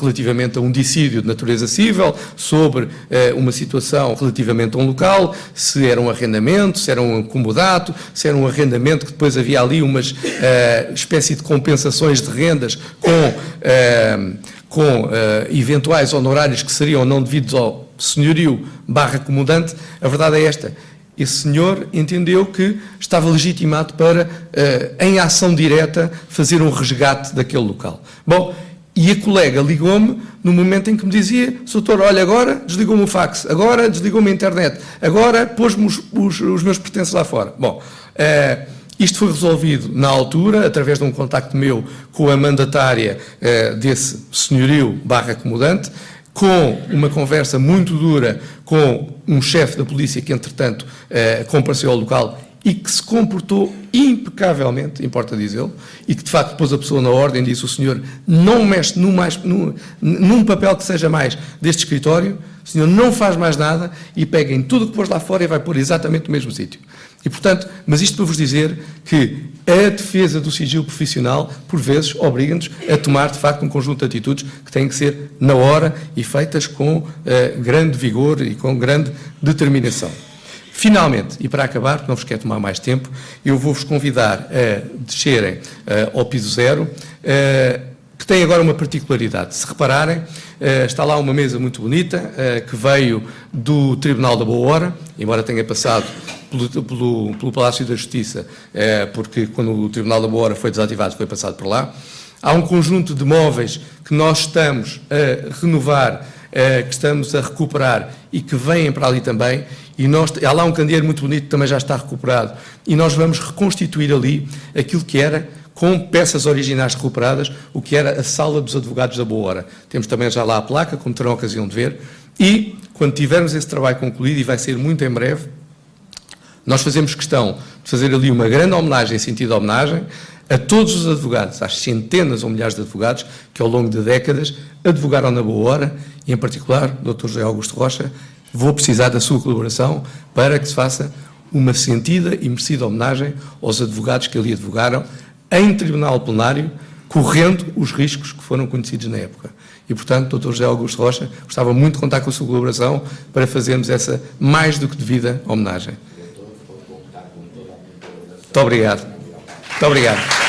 relativamente a um dissídio de natureza civil, sobre uma situação relativamente a um local, se era um arrendamento, se era um comodato, se era um arrendamento que depois havia ali uma espécie de compensações de rendas com eventuais honorários que seriam não devidos ao senhorio / comodante. A verdade é esta: esse senhor entendeu que estava legitimado para, em ação direta, fazer um resgate daquele local. Bom, E a colega ligou-me no momento em que me dizia: doutor, olha, agora desligou-me o fax, agora desligou-me a internet, agora pôs-me os meus pertences lá fora. Bom, isto foi resolvido na altura, através de um contacto meu com a mandatária desse senhorio / acomodante, com uma conversa muito dura com um chefe da polícia que, entretanto, compareceu ao local e que se comportou impecavelmente, importa dizê-lo, e que, de facto, pôs a pessoa na ordem, disse: o senhor não mexe num papel que seja mais deste escritório, o senhor não faz mais nada e pega em tudo o que pôs lá fora e vai pôr exatamente no mesmo sítio. E, portanto, mas isto para vos dizer que a defesa do sigilo profissional, por vezes, obriga-nos a tomar, de facto, um conjunto de atitudes que têm que ser na hora e feitas com grande vigor e com grande determinação. Finalmente, e para acabar, porque não vos quero tomar mais tempo, eu vou-vos convidar a descerem ao piso 0, que tem agora uma particularidade. Se repararem, está lá uma mesa muito bonita, que veio do Tribunal da Boa Hora, embora tenha passado pelo Palácio da Justiça, porque quando o Tribunal da Boa Hora foi desativado, foi passado por lá. Há um conjunto de móveis que nós estamos a renovar, que estamos a recuperar e que vêm para ali também, e há lá um candeeiro muito bonito que também já está recuperado, e nós vamos reconstituir ali aquilo que era, com peças originais recuperadas, o que era a Sala dos Advogados da Boa Hora. Temos também já lá a placa, como terão a ocasião de ver, e quando tivermos esse trabalho concluído, e vai ser muito em breve, nós fazemos questão de fazer ali uma grande homenagem, em sentido de homenagem, a todos os advogados, às centenas ou milhares de advogados que ao longo de décadas advogaram na Boa Hora, e em particular, Dr. José Augusto Rocha, vou precisar da sua colaboração para que se faça uma sentida e merecida homenagem aos advogados que ali advogaram em tribunal plenário, correndo os riscos que foram conhecidos na época. E, portanto, Dr. José Augusto Rocha, gostava muito de contar com a sua colaboração para fazermos essa mais do que devida homenagem. Muito obrigado. Muito obrigado.